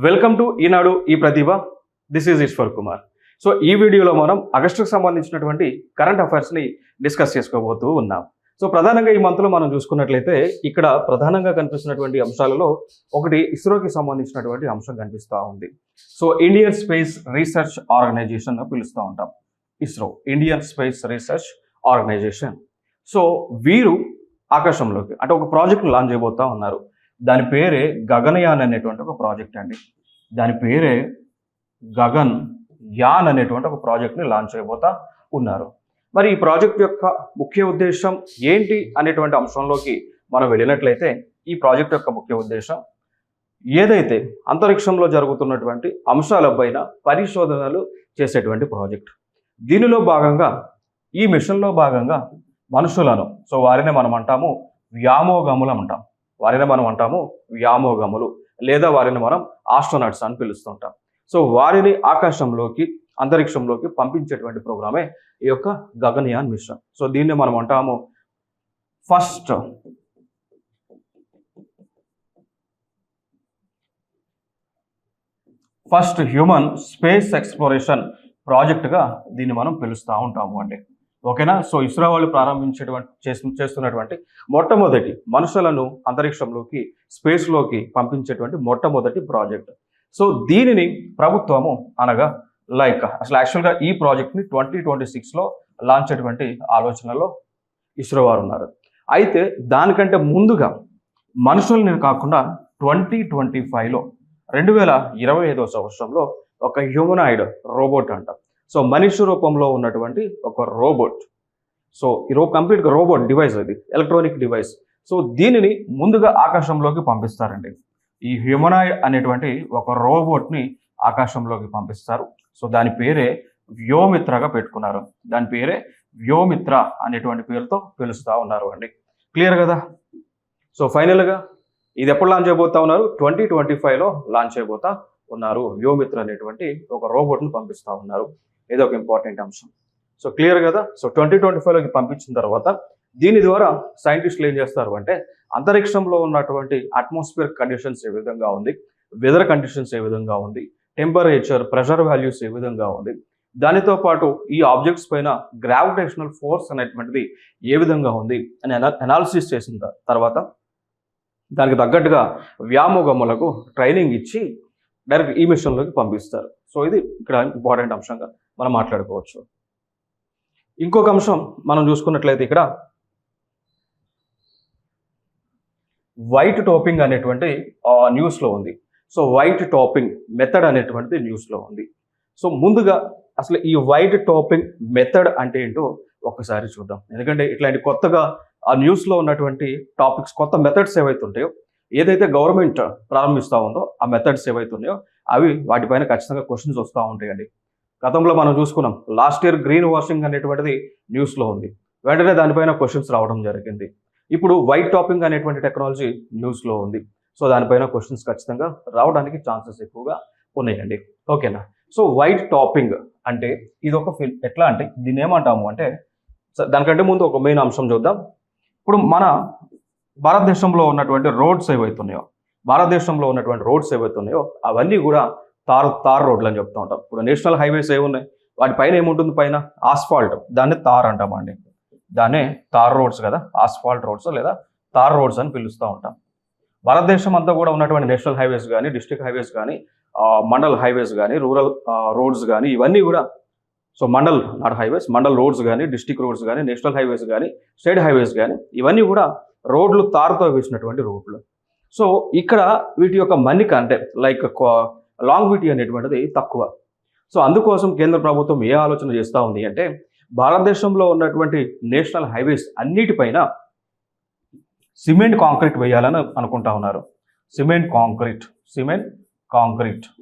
Welcome to Eenadu ఈ Pratibha. This is Eshwar Kumar. So ఈ వీడియోలో మనం ఆగస్టుకు సంబంధించినటువంటి కరెంట్ అఫైర్స్ని డిస్కస్ చేసుకోబోతూ ఉన్నాం. సో ప్రధానంగా ఈ మంత్లో మనం చూసుకున్నట్లయితే ఇక్కడ ప్రధానంగా కనిపిస్తున్నటువంటి అంశాలలో ఒకటి ఇస్రోకి సంబంధించినటువంటి అంశం కనిపిస్తూ ఉంది. So Indian space research organisation పిలుస్తూ ఉంటాం. ISRO, Indian space research organisation. So వీరు ఆకాశంలోకి అంటే ఒక ప్రాజెక్ట్ని లాంచ్ చేయబోతా ఉన్నారు. దాని పేరే గగనయాన్ అనేటువంటి ఒక ప్రాజెక్ట్ అండి. దాని పేరే గగన్ యాన్ అనేటువంటి ఒక ప్రాజెక్ట్ని లాంచ్ చేయబోతా ఉన్నారు. మరి ఈ ప్రాజెక్ట్ యొక్క ముఖ్య ఉద్దేశం ఏంటి అనేటువంటి అంశంలోకి మనం వెళ్ళినట్లయితే ఈ ప్రాజెక్ట్ యొక్క ముఖ్య ఉద్దేశం ఏదైతే అంతరిక్షంలో జరుగుతున్నటువంటి అంశాలపైన పరిశోధనలు చేసేటువంటి ప్రాజెక్ట్. దీనిలో భాగంగా ఈ మిషన్లో భాగంగా మనుషులను, సో వారిని మనం అంటాము వ్యామోగములు అంటాం. వ్యామోగములు లేదా వారిని మనం ఆస్ట్రోనట్స్ అని పిలుస్తుంటాం. సో వారిని ఆకాశంలోకి, అంతరిక్షంలోకి పంపించేటువంటి ప్రోగ్రామే ఈ యొక్క గగనయాన్ మిషన్. సో దీన్ని మనం అంటాము ఫస్ట్ హ్యూమన్ స్పేస్ ఎక్స్ప్లోరేషన్ ప్రాజెక్ట్గా దీన్ని మనం పిలుస్తూ ఉంటాము అండి. ఓకేనా. సో ఇస్రో వాళ్ళు చేస్తున్నటువంటి మొట్టమొదటి మనుషులను అంతరిక్షంలోకి, స్పేస్లోకి పంపించేటువంటి మొట్టమొదటి ప్రాజెక్ట్. సో దీనిని ప్రభుత్వము అనగా అసలు యాక్చువల్గా ఈ ప్రాజెక్ట్ని 2026లో లాంచ్ అయ్యేటువంటి ఆలోచనలో ఇస్రో వారు ఉన్నారు. అయితే దానికంటే ముందుగా మనుషుల్ని కాకుండా 2025లో 2025వ సంవత్సరంలో ఒక హ్యూమనాయిడ్ రోబోట్ అంటాం. సో మనిషి రూపంలో ఉన్నటువంటి ఒక రోబోట్. సో కంప్లీట్గా రోబోట్ డివైస్, అది ఎలక్ట్రానిక్ డివైస్. సో దీనిని ముందుగా ఆకాశంలోకి పంపిస్తారండి. ఈ హ్యూమనాయిడ్ అనేటువంటి ఒక రోబోట్ని ఆకాశంలోకి పంపిస్తారు. సో దాని పేరే వ్యోమిత్రగా పెట్టుకున్నారు. దాని పేరే వ్యోమిత్ర అనేటువంటి పేరుతో పిలుస్తూ ఉన్నారు అండి. క్లియర్ కదా. సో ఫైనల్గా ఇది ఎప్పుడు లాంచ్ అయిపోతా ఉన్నారు? 2025లో లాంచ్ అయిపోతా ఉన్నారు. వ్యోమిత్ర అనేటువంటి ఒక రోబోట్ని పంపిస్తూ ఉన్నారు. ఇది ఒక ఇంపార్టెంట్ అంశం. సో క్లియర్ కదా. సో 2025లోకి పంపించిన తర్వాత దీని ద్వారా సైంటిస్టులు ఏం చేస్తారు అంటే అంతరిక్షంలో ఉన్నటువంటి అట్మాస్ఫియర్ కండిషన్స్ ఏ విధంగా ఉంది, వెదర్ కండిషన్స్ ఏ విధంగా ఉంది, టెంపరేచర్, ప్రెషర్ వాల్యూస్ ఏ విధంగా ఉంది, దానితో పాటు ఈ ఆబ్జెక్ట్స్ పైన గ్రావిటేషనల్ ఫోర్స్ అనేటువంటిది ఏ విధంగా ఉంది అని అనాలిసిస్ చేసిన తర్వాత దానికి తగ్గట్టుగా వ్యామోగములకు ట్రైనింగ్ ఇచ్చి డైరెక్ట్ ఈ మిషన్లోకి పంపిస్తారు. సో ఇది ఇక్కడ ఇంపార్టెంట్ అంశంగా మనం మాట్లాడుకోవచ్చు. ఇంకొక అంశం మనం చూసుకున్నట్లయితే ఇక్కడ వైట్ టాపింగ్ అనేటువంటి న్యూస్లో ఉంది. సో వైట్ టాపింగ్ మెథడ్ అనేటువంటిది న్యూస్లో ఉంది. సో ముందుగా అసలు ఈ వైట్ టాపింగ్ మెథడ్ అంటే ఏంటో ఒక్కసారి చూద్దాం. ఎందుకంటే ఇట్లాంటి కొత్తగా ఆ న్యూస్లో ఉన్నటువంటి టాపిక్స్, కొత్త మెథడ్స్ ఏవైతే ఉంటాయో, ఏదైతే గవర్నమెంట్ ప్రారంభిస్తూ ఉందో ఆ మెథడ్స్ ఏవైతే ఉన్నాయో అవి వాటిపైన ఖచ్చితంగా క్వశ్చన్స్ వస్తూ ఉంటాయండి. గతంలో మనం చూసుకున్నాం, లాస్ట్ ఇయర్ గ్రీన్ వాషింగ్ అనేటువంటిది న్యూస్లో ఉంది. వెంటనే దానిపైన క్వశ్చన్స్ రావడం జరిగింది. ఇప్పుడు వైట్ టాపింగ్ అనేటువంటి టెక్నాలజీ న్యూస్లో ఉంది. సో దానిపైన క్వశ్చన్స్ ఖచ్చితంగా రావడానికి ఛాన్సెస్ ఎక్కువగా ఉన్నాయండి. ఓకేనా. సో వైట్ టాపింగ్ అంటే ఇది ఒక ఎట్లా అంటే దీన్ని ఏమంటాము అంటే, దానికంటే ముందు ఒక మెయిన్ అంశం చూద్దాం. ఇప్పుడు మన భారతదేశంలో ఉన్నటువంటి రోడ్స్ ఏవైతే ఉన్నాయో అవన్నీ కూడా తార్ రోడ్లు అని చెప్తూ ఉంటాం. ఇప్పుడు నేషనల్ హైవేస్ ఏమున్నాయి, వాటిపైన ఏముంటుంది? పైన ఆస్ఫాల్ట్. దాన్ని తార్ అంటామండి. దాన్నే తార్ రోడ్స్ కదా, ఆస్ఫాల్ట్ రోడ్స్ లేదా తార్ రోడ్స్ అని పిలుస్తూ ఉంటాం. భారతదేశం అంతా కూడా ఉన్నటువంటి నేషనల్ హైవేస్ కానీ, డిస్ట్రిక్ట్ హైవేస్ కానీ, మండల్ హైవేస్ కానీ, రూరల్ రోడ్స్ కానీ, ఇవన్నీ కూడా సో మండల్ రోడ్స్ కానీ, డిస్ట్రిక్ట్ రోడ్స్ కానీ, నేషనల్ హైవేస్ కానీ, స్టేట్ హైవేస్ కానీ, ఇవన్నీ కూడా రోడ్లు తారుతో వేసినటువంటి రోడ్లు. సో ఇక్కడ వీటి యొక్క మన్నిక అంటే లాంగ్విటీ అనేటువంటిది తక్కువ. సో అందుకోసం కేంద్ర ప్రభుత్వం ఏ ఆలోచన చేస్తూ ఉంది అంటే భారతదేశంలో ఉన్నటువంటి నేషనల్ హైవేస్ అన్నిటిపైన సిమెంట్ కాంక్రీట్ వేయాలని అనుకుంటా ఉన్నారు. Cement concrete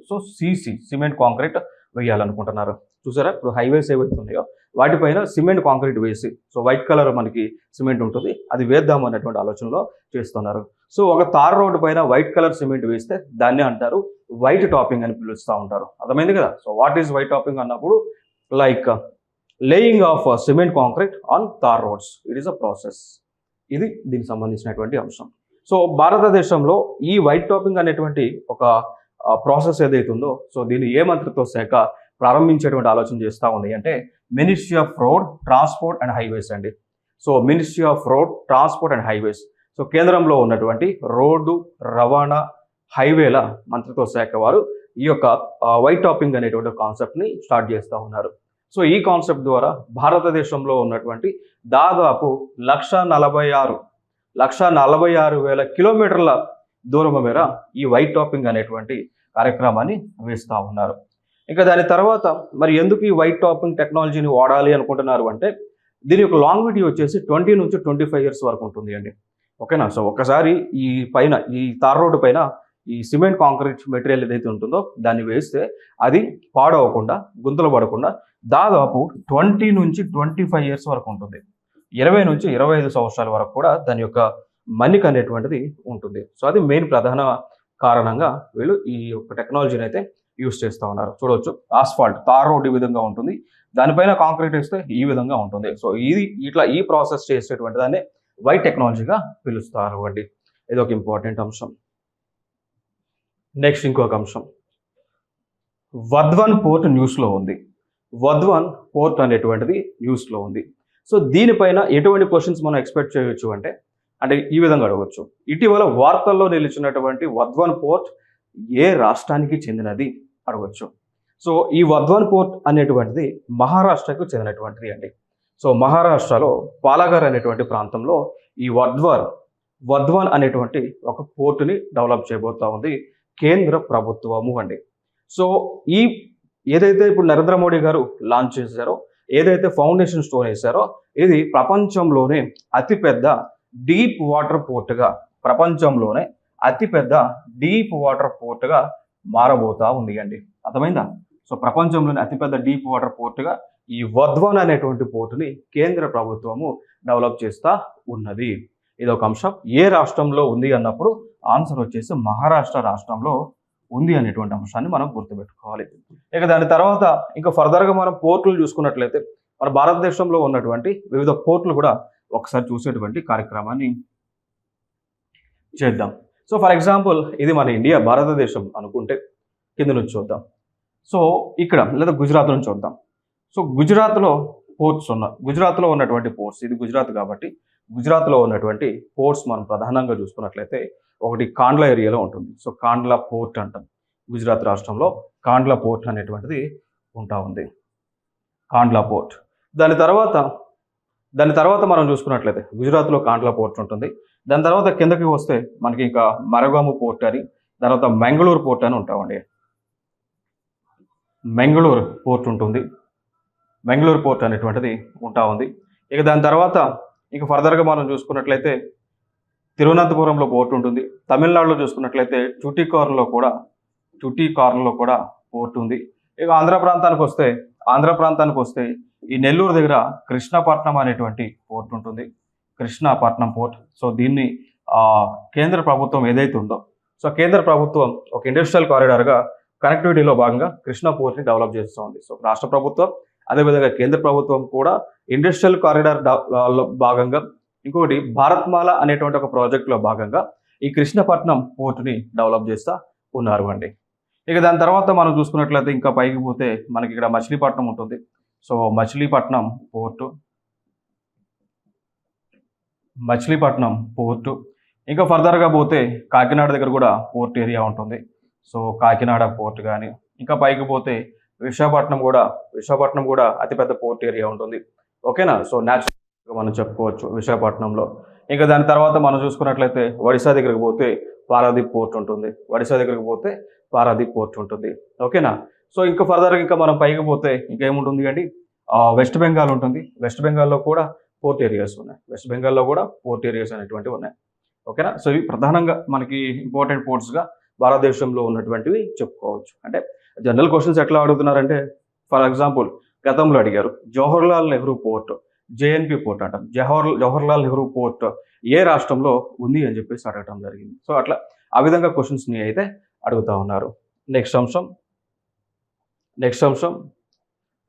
so cement concrete వేయాలనుకుంటున్నారు. చూసారా, ఇప్పుడు హైవేస్ ఏవైతే ఉన్నాయో వాటిపైన సిమెంట్ కాంక్రీట్ వేసి, సో వైట్ కలర్ మనకి సిమెంట్ ఉంటుంది, అది వేద్దాం అనేటువంటి ఆలోచనలో చేస్తున్నారు. సో ఒక తార్ రోడ్డు పైన వైట్ కలర్ సిమెంట్ వేస్తే దాన్ని అంటారు వైట్ టాపింగ్ అని పిలుస్తూ ఉంటారు. అర్థమైంది కదా. So what is white topping అన్నప్పుడు laying of cement concrete on tar roads. It is a process. ఇది దీనికి సంబంధించినటువంటి అంశం. సో భారతదేశంలో ఈ వైట్ టాపింగ్ అనేటువంటి ఒక ప్రాసెస్ ఏదైతే ఉందో సో దీన్ని ఏ మంత్రిత్వ శాఖ ప్రారంభించేటువంటి ఆలోచన చేస్తూ ఉంది అంటే ministry of road transport and highways అండి. So ministry of road transport and highways. So కేంద్రంలో ఉన్నటువంటి రోడ్డు రవాణా హైవేల మంత్రిత్వ శాఖ వారు ఈ యొక్క వైట్ టాపింగ్ అనేటువంటి కాన్సెప్ట్ని స్టార్ట్ చేస్తూ ఉన్నారు. సో ఈ కాన్సెప్ట్ ద్వారా భారతదేశంలో ఉన్నటువంటి దాదాపు 1,46,000 కిలోమీటర్ల దూరం మేర ఈ వైట్ టాపింగ్ అనేటువంటి కార్యక్రమాన్ని వేస్తూ ఉన్నారు. ఇంకా దాని తర్వాత మరి ఎందుకు ఈ వైట్ టాపింగ్ టెక్నాలజీని వాడాలి అనుకుంటున్నారు అంటే దీని యొక్క లాంగ్విటీ వచ్చేసి 20 నుంచి 25 ఇయర్స్ వరకు ఉంటుంది అండి. ఓకేనా. సో ఒకసారి ఈ తార్ రోడ్డు పైన ఈ సిమెంట్ కాంక్రీట్ మెటీరియల్ ఏదైతే ఉంటుందో దాన్ని వేస్తే అది పాడవకుండా గుంతలు పడకుండా దాదాపు 20 నుంచి 25 ఇయర్స్ వరకు ఉంటుంది. 20 నుంచి 25 సంవత్సరాల వరకు కూడా దాని యొక్క మన్నిక అనేటువంటిది ఉంటుంది. సో అది మెయిన్ ప్రధాన కారణంగా వీళ్ళు ఈ యొక్క టెక్నాలజీని అయితే యూస్ చేస్తూ ఉన్నారు. చూడవచ్చు ఆస్ఫాల్ట్ తార్ రోడ్ ఈ విధంగా ఉంటుంది, దానిపైన కాంక్రీట్ వేస్తే ఈ విధంగా ఉంటుంది. సో ఈ ప్రాసెస్ చేసేటువంటి దాన్ని వైట్ టెక్నాలజీగా పిలుస్తారు అండి. ఇది ఒక ఇంపార్టెంట్ అంశం. నెక్స్ట్ ఇంకొక అంశం, వధ్వన్ పోర్ట్ న్యూస్లో ఉంది. వధ్వన్ పోర్ట్ అనేటువంటిది న్యూస్లో ఉంది. సో దీనిపైన ఎటువంటి క్వశ్చన్స్ మనం ఎక్స్పెక్ట్ చేయొచ్చు అంటే ఈ విధంగా అడగవచ్చు. ఇటీవల వార్తల్లో నిలిచినటువంటి వధ్వన్ పోర్ట్ ఏ రాష్ట్రానికి చెందినది అడగవచ్చు. సో ఈ వధ్వన్ పోర్ట్ అనేటువంటిది మహారాష్ట్రకు చెందినటువంటిది అండి. సో మహారాష్ట్రలో పాలఘర్ అనేటువంటి ప్రాంతంలో ఈ వధ్వన్ అనేటువంటి ఒక పోర్టుని డెవలప్ చేయబోతా ఉంది కేంద్ర ప్రభుత్వము అండి. సో ఏదైతే ఇప్పుడు నరేంద్ర మోడీ గారు లాంచ్ చేశారో, ఏదైతే ఫౌండేషన్ స్టోన్ వేశారో ఇది ప్రపంచంలోనే అతిపెద్ద డీప్ వాటర్ పోర్టుగా మారబోతా ఉంది అండి. అర్థమైందా? సో ప్రపంచంలోని అతిపెద్ద డీప్ వాటర్ పోర్టుగా ఈ వధ్వన్ అనేటువంటి పోర్టుని కేంద్ర ప్రభుత్వము డెవలప్ చేస్తూ ఉన్నది. ఇది ఒక అంశం. ఏ రాష్ట్రంలో ఉంది అన్నప్పుడు ఆన్సర్ వచ్చేసి మహారాష్ట్ర రాష్ట్రంలో ఉంది అనేటువంటి అంశాన్ని మనం గుర్తుపెట్టుకోవాలి. ఇక దాని తర్వాత ఇంకా ఫర్దర్గా మనం పోర్టులు చూసుకున్నట్లయితే మన భారతదేశంలో ఉన్నటువంటి వివిధ పోర్టులు కూడా ఒకసారి చూసేటువంటి కార్యక్రమాన్ని చేద్దాం. సో ఫర్ ఎగ్జాంపుల్ ఇది మన ఇండియా భారతదేశం అనుకుంటే కింద నుంచి చూద్దాం. సో ఇక్కడ లేదా గుజరాత్ నుంచి చూద్దాం. సో గుజరాత్లో ఉన్నటువంటి పోర్ట్స్, ఇది గుజరాత్ కాబట్టి గుజరాత్లో ఉన్నటువంటి పోర్ట్స్ మనం ప్రధానంగా చూసుకున్నట్లయితే ఒకటి కాండ్లా ఏరియాలో ఉంటుంది. సో కాండ్లా పోర్ట్ అంటాం. గుజరాత్ రాష్ట్రంలో కాండ్లా పోర్ట్ అనేటువంటిది ఉంటా ఉంది, కాండ్లా పోర్ట్. దాని తర్వాత మనం చూసుకున్నట్లయితే గుజరాత్లో కాండ్లా పోర్ట్ ఉంటుంది. దాని తర్వాత కిందకి వస్తే మనకి ఇంకా మరగాము పోర్ట్ అని, తర్వాత మెంగళూరు పోర్ట్ అని ఉంటామండి. మెంగళూరు పోర్ట్ ఉంటుంది, మెంగళూరు పోర్ట్ అనేటువంటిది ఉంటా ఉంది. ఇక దాని తర్వాత ఇక ఫర్దర్గా మనం చూసుకున్నట్లయితే తిరువనంతపురంలో పోర్ట్ ఉంటుంది. తమిళనాడులో చూసుకున్నట్లయితే టుటికార్న్లో కూడా పోర్ట్ ఉంది. ఇక ఆంధ్ర ప్రాంతానికి వస్తే ఈ నెల్లూరు దగ్గర కృష్ణపట్నం అనేటువంటి పోర్ట్ ఉంటుంది, కృష్ణపట్నం పోర్ట్. సో దీన్ని కేంద్ర ప్రభుత్వం ఏదైతే ఉందో, సో కేంద్ర ప్రభుత్వం ఒక ఇండస్ట్రియల్ కారిడార్గా కనెక్టివిటీలో భాగంగా కృష్ణా పోర్ట్ని డెవలప్ చేస్తూ ఉంది. సో రాష్ట్ర ప్రభుత్వం అదేవిధంగా కేంద్ర ప్రభుత్వం కూడా ఇండస్ట్రియల్ కారిడార్ భాగంగా ఇంకొకటి భారత్మాల అనేటువంటి ఒక ప్రాజెక్టులో భాగంగా ఈ కృష్ణపట్నం పోర్టుని డెవలప్ చేస్తూ ఉన్నారు అండి. ఇక దాని తర్వాత మనం చూసుకున్నట్లయితే ఇంకా పైకి పోతే మనకి ఇక్కడ మచిలీపట్నం ఉంటుంది. So Machilipatnam port. ఇంకా ఫర్దర్గా పోతే కాకినాడ దగ్గర కూడా పోర్ట్ ఏరియా ఉంటుంది. సో కాకినాడ పోర్ట్ కానీ, ఇంకా పైకి పోతే విశాఖపట్నం కూడా అతిపెద్ద పోర్ట్ ఏరియా ఉంటుంది. ఓకేనా. సో న్యాచురల్గా మనం చెప్పుకోవచ్చు విశాఖపట్నంలో. ఇంకా దాని తర్వాత మనం చూసుకున్నట్లయితే ఒడిశా దగ్గరికి పోతే పారాదీప్ పోర్ట్ ఉంటుంది. ఓకేనా. సో ఇంకా ఫర్దర్గా ఇంకా మనం పైకి పోతే ఇంకేముంటుంది అండి, వెస్ట్ బెంగాల్ ఉంటుంది. వెస్ట్ బెంగాల్లో కూడా పోర్ట్ ఏరియాస్ అనేటువంటివి ఉన్నాయి. ఓకేనా. సో ఇవి ప్రధానంగా మనకి ఇంపార్టెంట్ పోర్ట్స్గా భారతదేశంలో ఉన్నటువంటివి చెప్పుకోవచ్చు. అంటే జనరల్ క్వశ్చన్స్ ఎట్లా అడుగుతున్నారంటే ఫర్ ఎగ్జాంపుల్ గతంలో అడిగారు జవహర్లాల్ నెహ్రూ పోర్ట్, జేఎన్పీ పోర్ట్ అంటాం. జవహర్లాల్ నెహ్రూ పోర్ట్ ఏ రాష్ట్రంలో ఉంది అని చెప్పేసి అడగటం జరిగింది. సో అట్లా ఆ విధంగా క్వశ్చన్స్ని అయితే అడుగుతూ ఉన్నారు. నెక్స్ట్ అంశం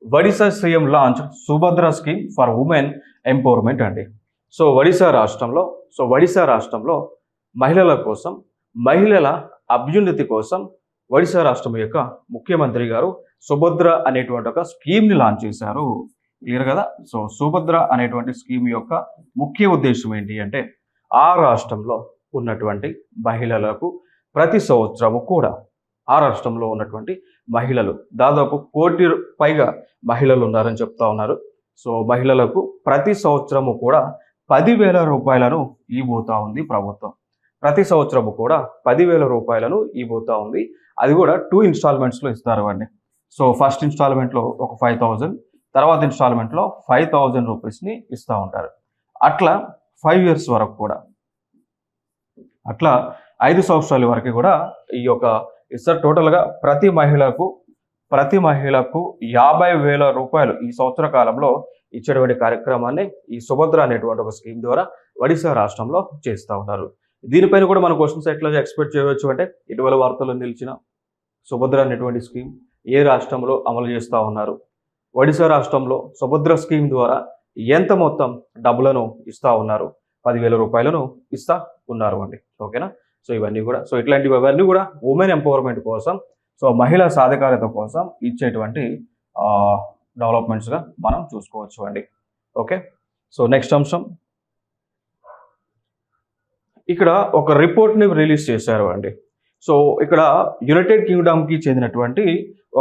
Odisha CM launch Subhadra scheme for women empowerment అండి. సో ఒడిశా రాష్ట్రంలో మహిళల అభ్యున్నతి కోసం ఒడిశా రాష్ట్రం యొక్క ముఖ్యమంత్రి గారు సుభద్ర అనేటువంటి ఒక స్కీమ్ని లాంచ్ చేశారు. క్లియర్ కదా? సో సుభద్ర అనేటువంటి స్కీమ్ యొక్క ముఖ్య ఉద్దేశం ఏంటి అంటే ఆ రాష్ట్రంలో ఉన్నటువంటి మహిళలకు ప్రతి సంవత్సరము కూడా ఆ రాష్ట్రంలో ఉన్నటువంటి మహిళలు దాదాపు 1 కోటి పైగా మహిళలు ఉన్నారని చెప్తా ఉన్నారు. సో మహిళలకు ప్రతి సంవత్సరము కూడా 10,000 రూపాయలను ఇవ్వబోతా ఉంది ప్రభుత్వం. ప్రతి సంవత్సరము కూడా 10,000 రూపాయలను ఇవ్వబోతా ఉంది. అది కూడా 2 ఇన్స్టాల్మెంట్స్లో ఇస్తారు అండి. సో ఫస్ట్ ఇన్స్టాల్మెంట్లో ఒక 5,000, తర్వాత ఇన్స్టాల్మెంట్లో 5,000 రూపీస్ని ఇస్తూ ఉంటారు. అట్లా 5 years వరకు కూడా, అట్లా 5 సంవత్సరాల వరకు కూడా ఈ యొక్క ఇస్తారు. టోటల్గా ప్రతి మహిళకు 50,000 రూపాయలు ఈ సంవత్సర కాలంలో ఇచ్చేటువంటి కార్యక్రమాన్ని ఈ సుభద్ర అనేటువంటి ఒక స్కీమ్ ద్వారా ఒడిశా రాష్ట్రంలో చేస్తూ ఉన్నారు. దీనిపైన కూడా మన క్వశ్చన్స్ ఎట్లా ఎక్స్పెక్ట్ చేయవచ్చు అంటే ఇటీవల వార్తల్లో నిలిచిన సుభద్ర అనేటువంటి స్కీమ్ ఏ రాష్ట్రంలో అమలు చేస్తూ ఉన్నారు, ఒడిశా రాష్ట్రంలో సుభద్ర స్కీమ్ ద్వారా ఎంత మొత్తం డబ్బులను ఇస్తూ ఉన్నారు, 10,000 రూపాయలను ఇస్తా ఉన్నారు అండి. ఓకేనా? సో ఇవన్నీ కూడా ఇట్లాంటివన్నీ కూడా ఉమెన్ ఎంపవర్మెంట్ కోసం, సో మహిళా సాధికారత కోసం ఇచ్చేటువంటి డెవలప్మెంట్స్గా మనం చూసుకోవచ్చు అండి. ఓకే, సో నెక్స్ట్ అంశం, ఇక్కడ ఒక రిపోర్ట్ని రిలీజ్ చేశారు అండి. సో ఇక్కడ యునైటెడ్ కింగ్డమ్కి చెందినటువంటి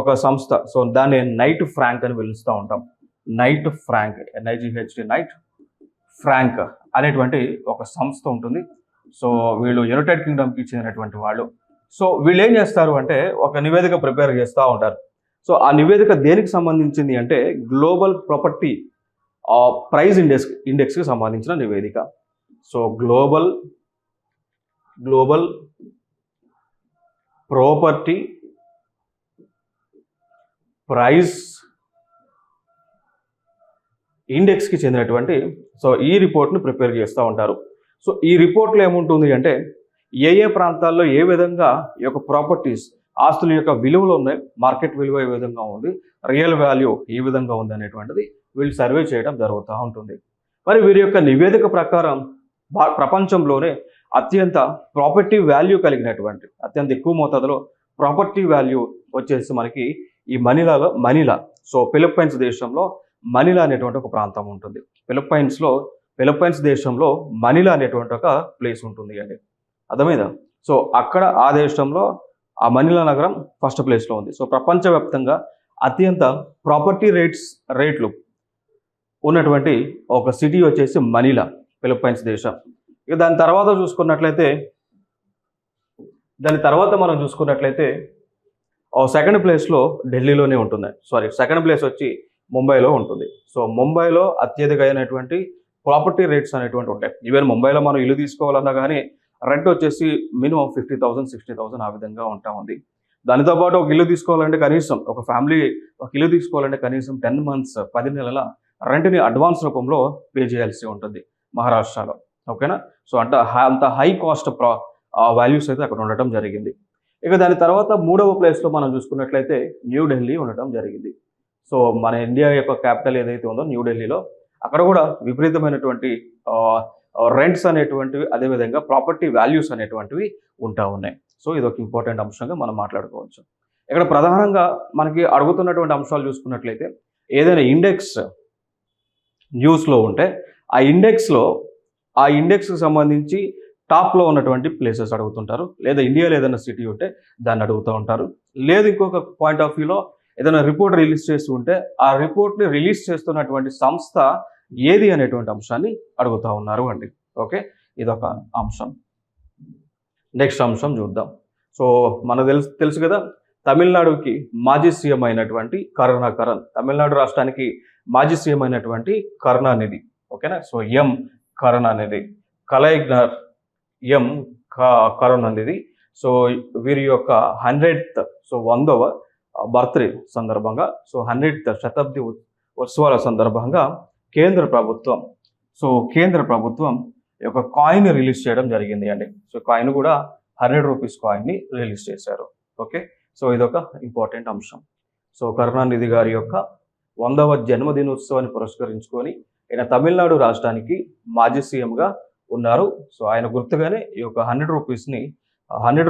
ఒక సంస్థ, సో దాన్ని నైట్ ఫ్రాంక్ అని పిలుస్తూ ఉంటాం. Knight Frank, NIGHT, Knight Frank అనేటువంటి ఒక సంస్థ ఉంటుంది. సో వీళ్ళు యునైటెడ్ కింగ్డమ్కి చెందినటువంటి వాళ్ళు. సో వీళ్ళు ఏం చేస్తారు అంటే ఒక నివేదిక ప్రిపేర్ చేస్తూ ఉంటారు. సో ఆ నివేదిక దేనికి సంబంధించింది అంటే గ్లోబల్ ప్రాపర్టీ ప్రైస్ ఇండెక్స్కి సంబంధించిన నివేదిక. సో గ్లోబల్ ప్రాపర్టీ ప్రైస్ ఇండెక్స్కి చెందినటువంటి సో ఈ రిపోర్ట్ని ప్రిపేర్ చేస్తూ ఉంటారు. సో ఈ రిపోర్ట్లో ఏముంటుంది అంటే ఏ ప్రాంతాల్లో ఏ విధంగా ఈ యొక్క ప్రాపర్టీస్ ఆస్తుల యొక్క విలువలు ఉన్నాయి, మార్కెట్ విలువ ఏ విధంగా ఉంది, రియల్ వాల్యూ ఏ విధంగా ఉంది అనేటువంటిది వీళ్ళు సర్వే చేయడం జరుగుతూ ఉంటుంది. మరి వీరి యొక్క నివేదిక ప్రకారం ప్రపంచంలోనే అత్యంత ప్రాపర్టీ వాల్యూ కలిగినటువంటి అత్యంత ఎక్కువ మోతాదులో ప్రాపర్టీ వాల్యూ వచ్చేసి మనకి ఈ మనీలా. సో ఫిలిప్పైన్స్ దేశంలో మనీలా అనేటువంటి ఒక ప్రాంతం ఉంటుంది. ఫిలిప్పైన్స్ దేశంలో మనీలా అనేటువంటి ఒక ప్లేస్ ఉంటుంది అండి. అర్థమైందా? సో అక్కడ ఆ దేశంలో ఆ మనీలా నగరం ఫస్ట్ ప్లేస్లో ఉంది. సో ప్రపంచవ్యాప్తంగా అత్యంత ప్రాపర్టీ రేట్లు ఉన్నటువంటి ఒక సిటీ వచ్చేసి మనీలా, ఫిలిప్పైన్స్ దేశం. ఇక దాని తర్వాత మనం చూసుకున్నట్లయితే సెకండ్ ప్లేస్లో ఢిల్లీలోనే ఉంటుంది. సెకండ్ ప్లేస్ వచ్చి ముంబైలో ఉంటుంది. సో ముంబైలో అత్యధికమైనటువంటి ప్రాపర్టీ రేట్స్ అనేటువంటి ఉంటాయి. ఈవెన్ ముంబైలో మనం ఇల్లు తీసుకోవాలన్నా కానీ రెంట్ వచ్చేసి మినిమం 50,000, 60,000 ఆ విధంగా ఉంటా ఉంది. దానితో పాటు ఒక ఇల్లు తీసుకోవాలంటే కనీసం ఒక ఫ్యామిలీ ఒక ఇల్లు తీసుకోవాలంటే కనీసం 10 months 10 నెలల రెంట్ని అడ్వాన్స్ రూపంలో పే చేయాల్సి ఉంటుంది మహారాష్ట్రలో. ఓకేనా? సో అంత హై కాస్ట్ వాల్యూస్ అయితే అక్కడ ఉండటం జరిగింది. ఇక దాని తర్వాత 3వ ప్లేస్లో మనం చూసుకున్నట్లయితే న్యూఢిల్లీ ఉండటం జరిగింది. సో మన ఇండియా యొక్క క్యాపిటల్ ఏదైతే ఉందో న్యూఢిల్లీలో, అక్కడ కూడా విపరీతమైనటువంటి రెంట్స్ అనేటువంటివి, అదేవిధంగా ప్రాపర్టీ వాల్యూస్ అనేటువంటివి ఉంటా ఉన్నాయి. సో ఇది ఒక ఇంపార్టెంట్ అంశంగా మనం మాట్లాడుకోవచ్చు. ఇక్కడ ప్రధానంగా మనకి అడుగుతున్నటువంటి అంశాలు చూసుకున్నట్లయితే ఏదైనా ఇండెక్స్ న్యూస్లో ఉంటే ఆ ఇండెక్స్కి సంబంధించి టాప్లో ఉన్నటువంటి ప్లేసెస్ అడుగుతుంటారు. లేదా ఇండియాలో ఏదైనా సిటీ ఉంటే దాన్ని అడుగుతూ ఉంటారు. లేదు ఇంకొక పాయింట్ ఆఫ్ వ్యూలో ఏదైనా రిపోర్ట్ రిలీజ్ చేస్తూ ఉంటే ఆ రిపోర్ట్ని రిలీజ్ చేస్తున్నటువంటి సంస్థ ఏది అనేటువంటి అంశాన్ని అడుగుతూ ఉన్నారు అండి. ఓకే, ఇదొక అంశం. నెక్స్ట్ అంశం చూద్దాం. సో మనకు తెలుసు కదా, తమిళనాడుకి మాజీ సీఎం అయినటువంటి కరుణాకరన్, తమిళనాడు రాష్ట్రానికి మాజీ సీఎం అయినటువంటి కరుణానిధి. ఓకేనా? సో ఎం కరుణానిధి, కలైగ్నర్ ఎం కరుణానిధి. సో వీరి యొక్క 100th, సో 100వ బర్త్డే సందర్భంగా, సో 100th శతాబ్ది ఉత్సవాల సందర్భంగా కేంద్ర ప్రభుత్వం యొక్క కాయిన్ రిలీజ్ చేయడం జరిగింది అండి. సో కాయిన్ కూడా 100 రూపీస్ కాయిన్ని రిలీజ్ చేశారు. ఓకే, సో ఇదొక ఇంపార్టెంట్ అంశం. సో కరుణానిధి గారి యొక్క 100వ జన్మదినోత్సవాన్ని పురస్కరించుకొని ఈయన తమిళనాడు రాష్ట్రానికి మాజీ సీఎంగా ఉన్నారు. సో ఆయన గుర్తుగానే ఈ యొక్క 100 రూపీస్ని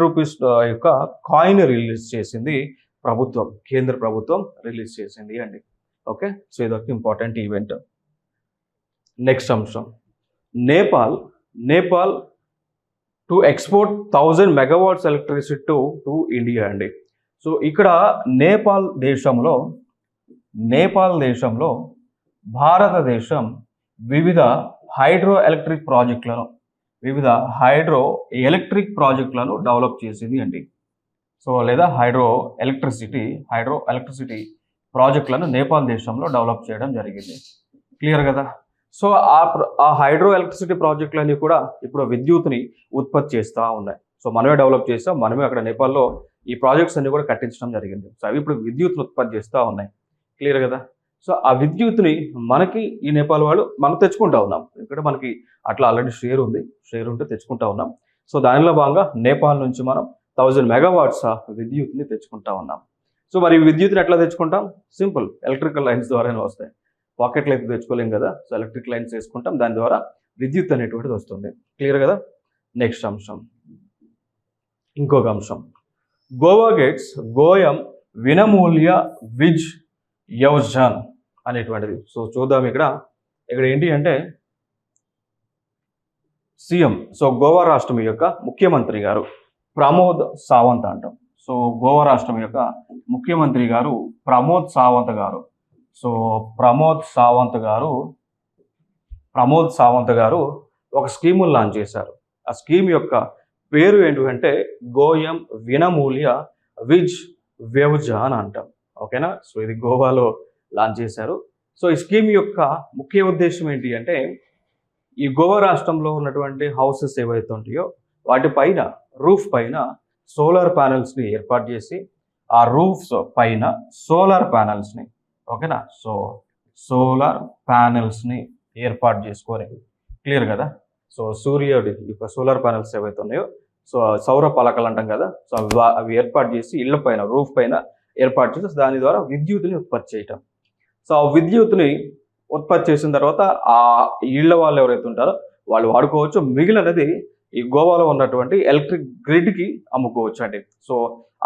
రూపీస్ యొక్క కాయిన్ రిలీజ్ చేసింది ప్రభుత్వం, కేంద్ర ప్రభుత్వం రిలీజ్ చేసింది అండి. ఓకే, సో ఇదొక ఇంపార్టెంట్ ఈవెంట్. నెక్స్ట్ అంశం, Nepal to export 1000 megawatts electricity to India అండి. సో ఇక్కడ నేపాల్ దేశంలో భారతదేశం వివిధ హైడ్రో ఎలక్ట్రిక్ ప్రాజెక్టులను డెవలప్ చేసింది అండి. సో లేదా హైడ్రో ఎలక్ట్రిసిటీ ప్రాజెక్టులను నేపాల్ దేశంలో డెవలప్ చేయడం జరిగింది. క్లియర్ కదా. సో ఆ హైడ్రో ఎలక్ట్రిసిటీ ప్రాజెక్టులన్నీ కూడా ఇప్పుడు విద్యుత్ని ఉత్పత్తి చేస్తూ ఉన్నాయి. సో మనమే డెవలప్ చేస్తాం, మనమే అక్కడ నేపాల్లో ఈ ప్రాజెక్ట్స్ అన్ని కూడా కట్టించడం జరిగింది. సో అవి ఇప్పుడు విద్యుత్ని ఉత్పత్తి చేస్తూ ఉన్నాయి. క్లియర్ కదా. సో ఆ విద్యుత్ని మనకి ఈ నేపాల్ వాళ్ళు మనం తెచ్చుకుంటా ఉన్నాం. ఇక్కడ మనకి అట్లా ఆల్రెడీ షేర్ ఉంటే తెచ్చుకుంటా ఉన్నాం. సో దానిలో భాగంగా నేపాల్ నుంచి మనం 1000 megawatts విద్యుత్ని తెచ్చుకుంటా ఉన్నాం. సో మరి విద్యుత్ని ఎట్లా తెచ్చుకుంటాం? సింపుల్, ఎలక్ట్రికల్ లైన్స్ ద్వారానే వస్తాయి. పాకెట్లు అయితే తెచ్చుకోలేం కదా. సో ఎలక్ట్రిక్ లైన్స్ వేసుకుంటాం, దాని ద్వారా విద్యుత్ అనేటువంటిది వస్తుంది. క్లియర్ కదా. నెక్స్ట్ అంశం, ఇంకొక అంశం, గోవా గేట్స్ గోయం వినమూల్య విజ్ యోజన్ అనేటువంటిది. సో చూద్దాం, ఇక్కడ ఏంటి అంటే సీఎం, సో గోవా రాష్ట్రం యొక్క ముఖ్యమంత్రి గారు ప్రమోద్ సావంత్ అంటాం. సో గోవా రాష్ట్రం యొక్క ముఖ్యమంత్రి గారు ప్రమోద్ సావంత్ గారు. సో ప్రమోద్ సావంత్ గారు ఒక స్కీమును లాంచ్ చేశారు. ఆ స్కీమ్ యొక్క పేరు ఏంటంటే గోయం వినమూల్య విజ్ వ్యవజాన్ అంటాం. ఓకేనా. సో ఇది గోవాలో లాంచ్ చేశారు. సో ఈ స్కీమ్ యొక్క ముఖ్య ఉద్దేశం ఏంటి అంటే ఈ గోవా రాష్ట్రంలో ఉన్నటువంటి హౌసెస్ ఏవైతే ఉంటాయో వాటిపైన రూఫ్ పైన సోలార్ ప్యానెల్స్ని ఏర్పాటు చేసి ఆ రూఫ్స్ పైన సోలార్ ప్యానెల్స్ని, ఓకేనా, సో సోలార్ ప్యానెల్స్ని ఏర్పాటు చేసుకొని, క్లియర్ కదా. సో సూర్యుడి యొక్క సోలార్ ప్యానెల్స్ ఏవైతే ఉన్నాయో, సో సౌర పలకలు అంటాం కదా, సో అవి ఏర్పాటు చేసి ఇళ్ల పైన రూఫ్ పైన ఏర్పాటు చేసి దాని ద్వారా విద్యుత్ని ఉత్పత్తి చేయటం. సో ఆ విద్యుత్ని ఉత్పత్తి చేసిన తర్వాత ఆ ఇళ్ల వాళ్ళు ఎవరైతే ఉంటారో వాళ్ళు వాడుకోవచ్చు. మిగిలినది ఈ గోవాలో ఉన్నటువంటి ఎలక్ట్రిక్ గ్రిడ్కి అమ్ముకోవచ్చు అండి. సో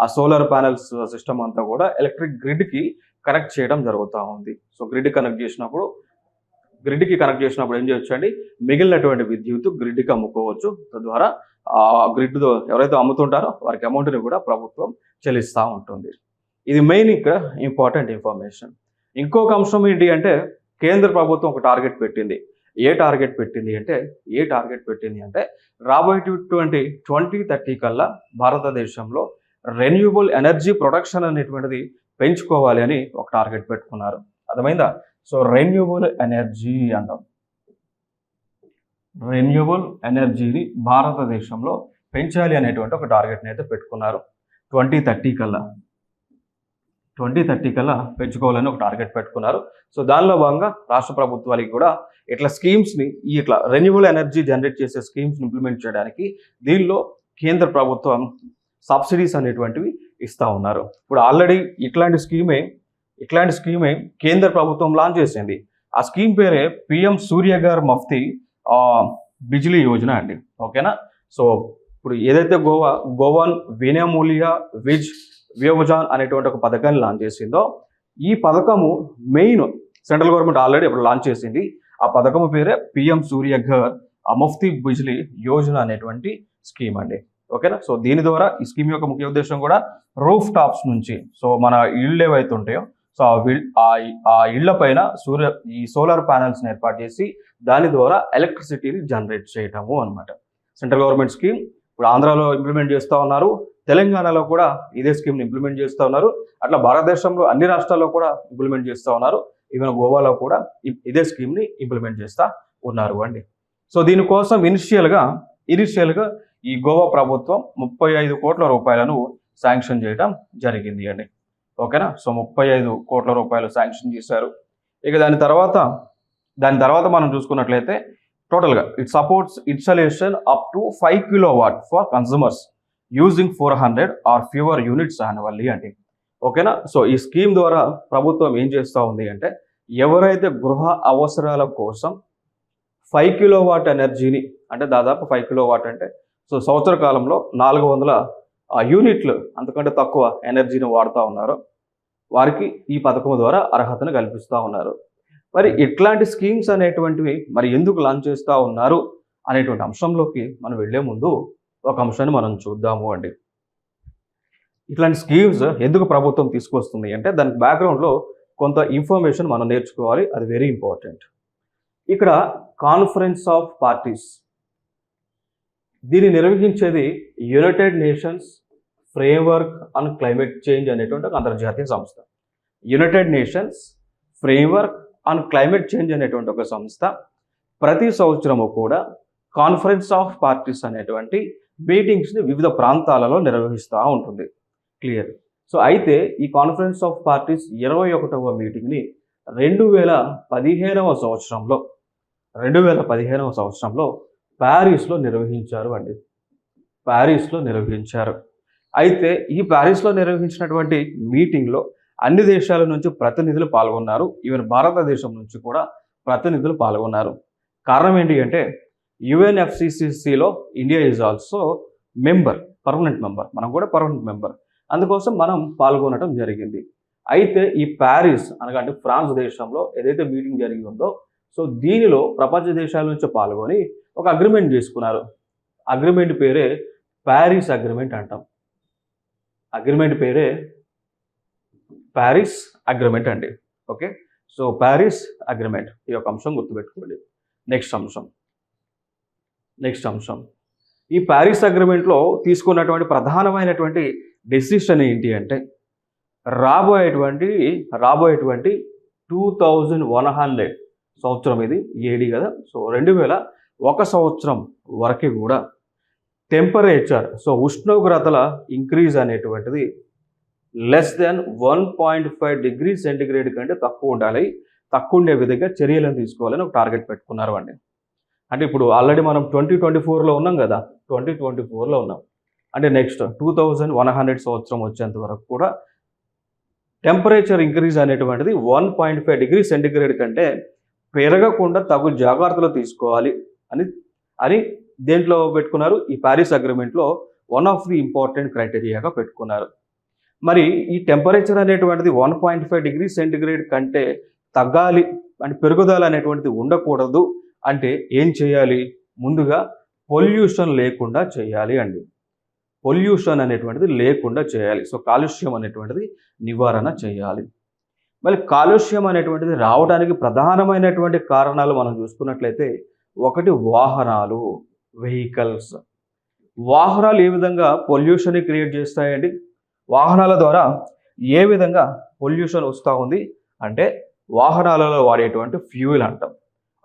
ఆ సోలార్ ప్యానెల్స్ సిస్టమ్ అంతా కూడా ఎలక్ట్రిక్ గ్రిడ్కి కనెక్ట్ చేయడం జరుగుతూ ఉంది. సో గ్రిడ్కి కనెక్ట్ చేసినప్పుడు ఏం చేయొచ్చు అండి, మిగిలినటువంటి విద్యుత్ గ్రిడ్కి అమ్ముకోవచ్చు. తద్వారా ఆ గ్రిడ్తో ఎవరైతే అమ్ముతుంటారో వారికి అమౌంట్ని కూడా ప్రభుత్వం చెల్లిస్తూ ఉంటుంది. ఇది మెయిన్ ఇక్కడ ఇంపార్టెంట్ ఇన్ఫర్మేషన్. ఇంకొక అంశం ఏంటి అంటే కేంద్ర ప్రభుత్వం ఒక టార్గెట్ పెట్టింది. ఏ టార్గెట్ పెట్టింది అంటే రాబోయేటువంటి 2030 కల్లా భారతదేశంలో రెన్యూబుల్ ఎనర్జీ ప్రొడక్షన్ అనేటువంటిది పెంచుకోవాలి అని ఒక టార్గెట్ పెట్టుకున్నారు. అర్థమైందా. సో రెన్యూబుల్ ఎనర్జీని భారతదేశంలో పెంచాలి అనేటువంటి ఒక టార్గెట్ని అయితే పెట్టుకున్నారు. 2030 కల్లా పెంచుకోవాలని ఒక టార్గెట్ పెట్టుకున్నారు. సో దానిలో భాగంగా రాష్ట్ర ప్రభుత్వాలకి కూడా ఇట్లా స్కీమ్స్ని ఇట్లా రెన్యూబుల్ ఎనర్జీ జనరేట్ చేసే స్కీమ్స్ని ఇంప్లిమెంట్ చేయడానికి దీనిలో కేంద్ర ప్రభుత్వం సబ్సిడీస్ అనేటువంటివి ఇస్తూ ఉన్నారు. ఇప్పుడు ఆల్రెడీ ఇట్లాంటి స్కీమే కేంద్ర ప్రభుత్వం లాంచ్ చేసింది. ఆ స్కీమ్ పేరే పిఎం సూర్యఘర్ ముఫ్త్ బిజ్లీ యోజన అండి. ఓకేనా. సో ఇప్పుడు ఏదైతే గోవన్ వినమూల్య విజ్ వ్యవజాన్ అనేటువంటి ఒక పథకాన్ని లాంచ్ చేసిందో ఈ పథకము మెయిన్ సెంట్రల్ గవర్నమెంట్ ఆల్రెడీ ఇప్పుడు లాంచ్ చేసింది. ఆ పథకము పేరే పిఎం సూర్యఘర్ ముఫ్త్ బిజ్లీ యోజన అనేటువంటి స్కీమ్ అండి. ఓకేనా. సో దీని ద్వారా ఈ స్కీమ్ యొక్క ముఖ్య ఉద్దేశం కూడా రూఫ్ టాప్స్ నుంచి, సో మన ఇళ్ళు ఏవైతే ఉంటాయో సో ఆ ఇళ్ల పైన ఈ సోలార్ ప్యానెల్స్ని ఏర్పాటు చేసి దాని ద్వారా ఎలక్ట్రిసిటీని జనరేట్ చేయటము అనమాట. సెంట్రల్ గవర్నమెంట్ స్కీమ్ ఇప్పుడు ఆంధ్రాలో ఇంప్లిమెంట్ చేస్తూ ఉన్నారు, తెలంగాణలో కూడా ఇదే స్కీమ్ని ఇంప్లిమెంట్ చేస్తూ ఉన్నారు. అట్లా భారతదేశంలో అన్ని రాష్ట్రాల్లో కూడా ఇంప్లిమెంట్ చేస్తూ ఉన్నారు. ఈవెన్ గోవాలో కూడా ఇదే స్కీమ్ని ఇంప్లిమెంట్ చేస్తూ ఉన్నారు అండి. సో దీనికోసం ఇనిషియల్గా ఈ గోవా ప్రభుత్వం 35 కోట్ల రూపాయలను శాంక్షన్ చేయడం జరిగింది అండి. ఓకేనా. సో 35 కోట్ల రూపాయలు శాంక్షన్ చేశారు. ఇక దాని తర్వాత మనం చూసుకున్నట్లయితే టోటల్గా it supports installation up to 5 kilowatt for consumers using 400 or fewer units annually అండి. ఓకేనా. సో ఈ స్కీమ్ ద్వారా ప్రభుత్వం ఏం చేస్తూ ఉంది అంటే ఎవరైతే గృహ అవసరాల కోసం 5 kilowatt ఎనర్జీని, అంటే దాదాపు 5 kilowatt అంటే సో సంవత్సర కాలంలో 400 యూనిట్లు అంతకంటే తక్కువ ఎనర్జీని వాడుతూ ఉన్నారో వారికి ఈ పథకం ద్వారా అర్హతను కల్పిస్తూ ఉన్నారు. మరి ఇట్లాంటి స్కీమ్స్ అనేటువంటివి మరి ఎందుకు లాంచ్ చేస్తూ ఉన్నారు అనేటువంటి అంశంలోకి మనం వెళ్లే ముందు ఒక అంశాన్ని మనం చూద్దాము అండి. ఇట్లాంటి స్కీమ్స్ ఎందుకు ప్రభుత్వం తీసుకొస్తుంది అంటే దానికి బ్యాక్గ్రౌండ్లో కొంత ఇన్ఫర్మేషన్ మనం నేర్చుకోవాలి. అది వెరీ ఇంపార్టెంట్. ఇక్కడ కాన్ఫరెన్స్ ఆఫ్ పార్టీస్ దీన్ని నిర్వహించేది United Nations framework on climate change అనేటువంటి ఒక అంతర్జాతీయ సంస్థ. United Nations framework on climate change అనేటువంటి ఒక సంస్థ ప్రతి సంవత్సరము కూడా కాన్ఫరెన్స్ ఆఫ్ పార్టీస్ అనేటువంటి మీటింగ్స్ని వివిధ ప్రాంతాలలో నిర్వహిస్తూ ఉంటుంది. క్లియర్. సో అయితే ఈ కాన్ఫరెన్స్ ఆఫ్ పార్టీస్ 21వ మీటింగ్ని 2015వ సంవత్సరంలో ప్యారిస్లో నిర్వహించారు అండి. ప్యారిస్లో నిర్వహించారు. అయితే ఈ ప్యారిస్లో నిర్వహించినటువంటి మీటింగ్లో అన్ని దేశాల నుంచి ప్రతినిధులు పాల్గొన్నారు. ఈవెన్ భారతదేశం నుంచి కూడా ప్రతినిధులు పాల్గొన్నారు. కారణం ఏంటి అంటే యుఎన్ఎఫ్సిసిసిలో India is also permanent member. మనం కూడా పర్మనెంట్ మెంబర్. అందుకోసం మనం పాల్గొనడం జరిగింది. అయితే ఈ ప్యారిస్ అంటే ఫ్రాన్స్ దేశంలో ఏదైతే మీటింగ్ జరిగిందో సో దీనిలో ప్రపంచ దేశాల నుంచి పాల్గొని ఒక అగ్రిమెంట్ చేసుకున్నారు. అగ్రిమెంట్ పేరే ప్యారిస్ అగ్రిమెంట్ అంటాం. అగ్రిమెంట్ పేరే ప్యారిస్ అగ్రిమెంట్ అండి. ఓకే. సో ప్యారిస్ అగ్రిమెంట్ ఈ యొక్క అంశం గుర్తుపెట్టుకోండి. నెక్స్ట్ అంశం ఈ ప్యారిస్ అగ్రిమెంట్లో తీసుకున్నటువంటి ప్రధానమైనటువంటి డెసిషన్ ఏంటి అంటే రాబోయేటువంటి 2100 సంవత్సరం ఇది ఏడి కదా. సో 2001 సంవత్సరం వరకు కూడా టెంపరేచర్ ఉష్ణోగ్రతల ఇంక్రీజ్ అనేటువంటిది లెస్ దెన్ 1.5 డిగ్రీ సెంటిగ్రేడ్ కంటే తక్కువ ఉండాలి. తక్కువ ఉండే విధంగా చర్యలను తీసుకోవాలని ఒక టార్గెట్ పెట్టుకున్నారు అండి. అంటే ఇప్పుడు ఆల్రెడీ మనం 2024లో ఉన్నాం కదా. 2024లో ఉన్నాం అంటే నెక్స్ట్ 2100 సంవత్సరం వచ్చేంత వరకు కూడా టెంపరేచర్ ఇంక్రీజ్ అనేటువంటిది 1.5 డిగ్రీ సెంటిగ్రేడ్ కంటే పెరగకుండా తగు జాగ్రత్తలు తీసుకోవాలి అని దేంట్లో పెట్టుకున్నారు? ఈ ప్యారిస్ అగ్రిమెంట్లో వన్ ఆఫ్ ది ఇంపార్టెంట్ క్రైటీరియాగా పెట్టుకున్నారు. మరి ఈ టెంపరేచర్ అనేటువంటిది 1.5 డిగ్రీ సెంటిగ్రేడ్ కంటే తగ్గాలి అంటే పెరుగుదల అనేటువంటిది ఉండకూడదు అంటే ఏం చేయాలి? ముందుగా పొల్యూషన్ లేకుండా చేయాలి అండి. పొల్యూషన్ అనేటువంటిది లేకుండా చేయాలి. సో కాలుష్యం అనేటువంటిది నివారణ చేయాలి. మళ్ళీ కాలుష్యం అనేటువంటిది రావడానికి ప్రధానమైనటువంటి కారణాలు మనం చూసుకున్నట్లయితే ఒకటి వాహనాలు, వెహికల్స్. వాహనాలు ఏ విధంగా పొల్యూషన్ని క్రియేట్ చేస్తాయండి? వాహనాల ద్వారా ఏ విధంగా పొల్యూషన్ వస్తూ ఉంది అంటే వాహనాలలో వాడేటువంటి ఫ్యూయల్ అంటాం.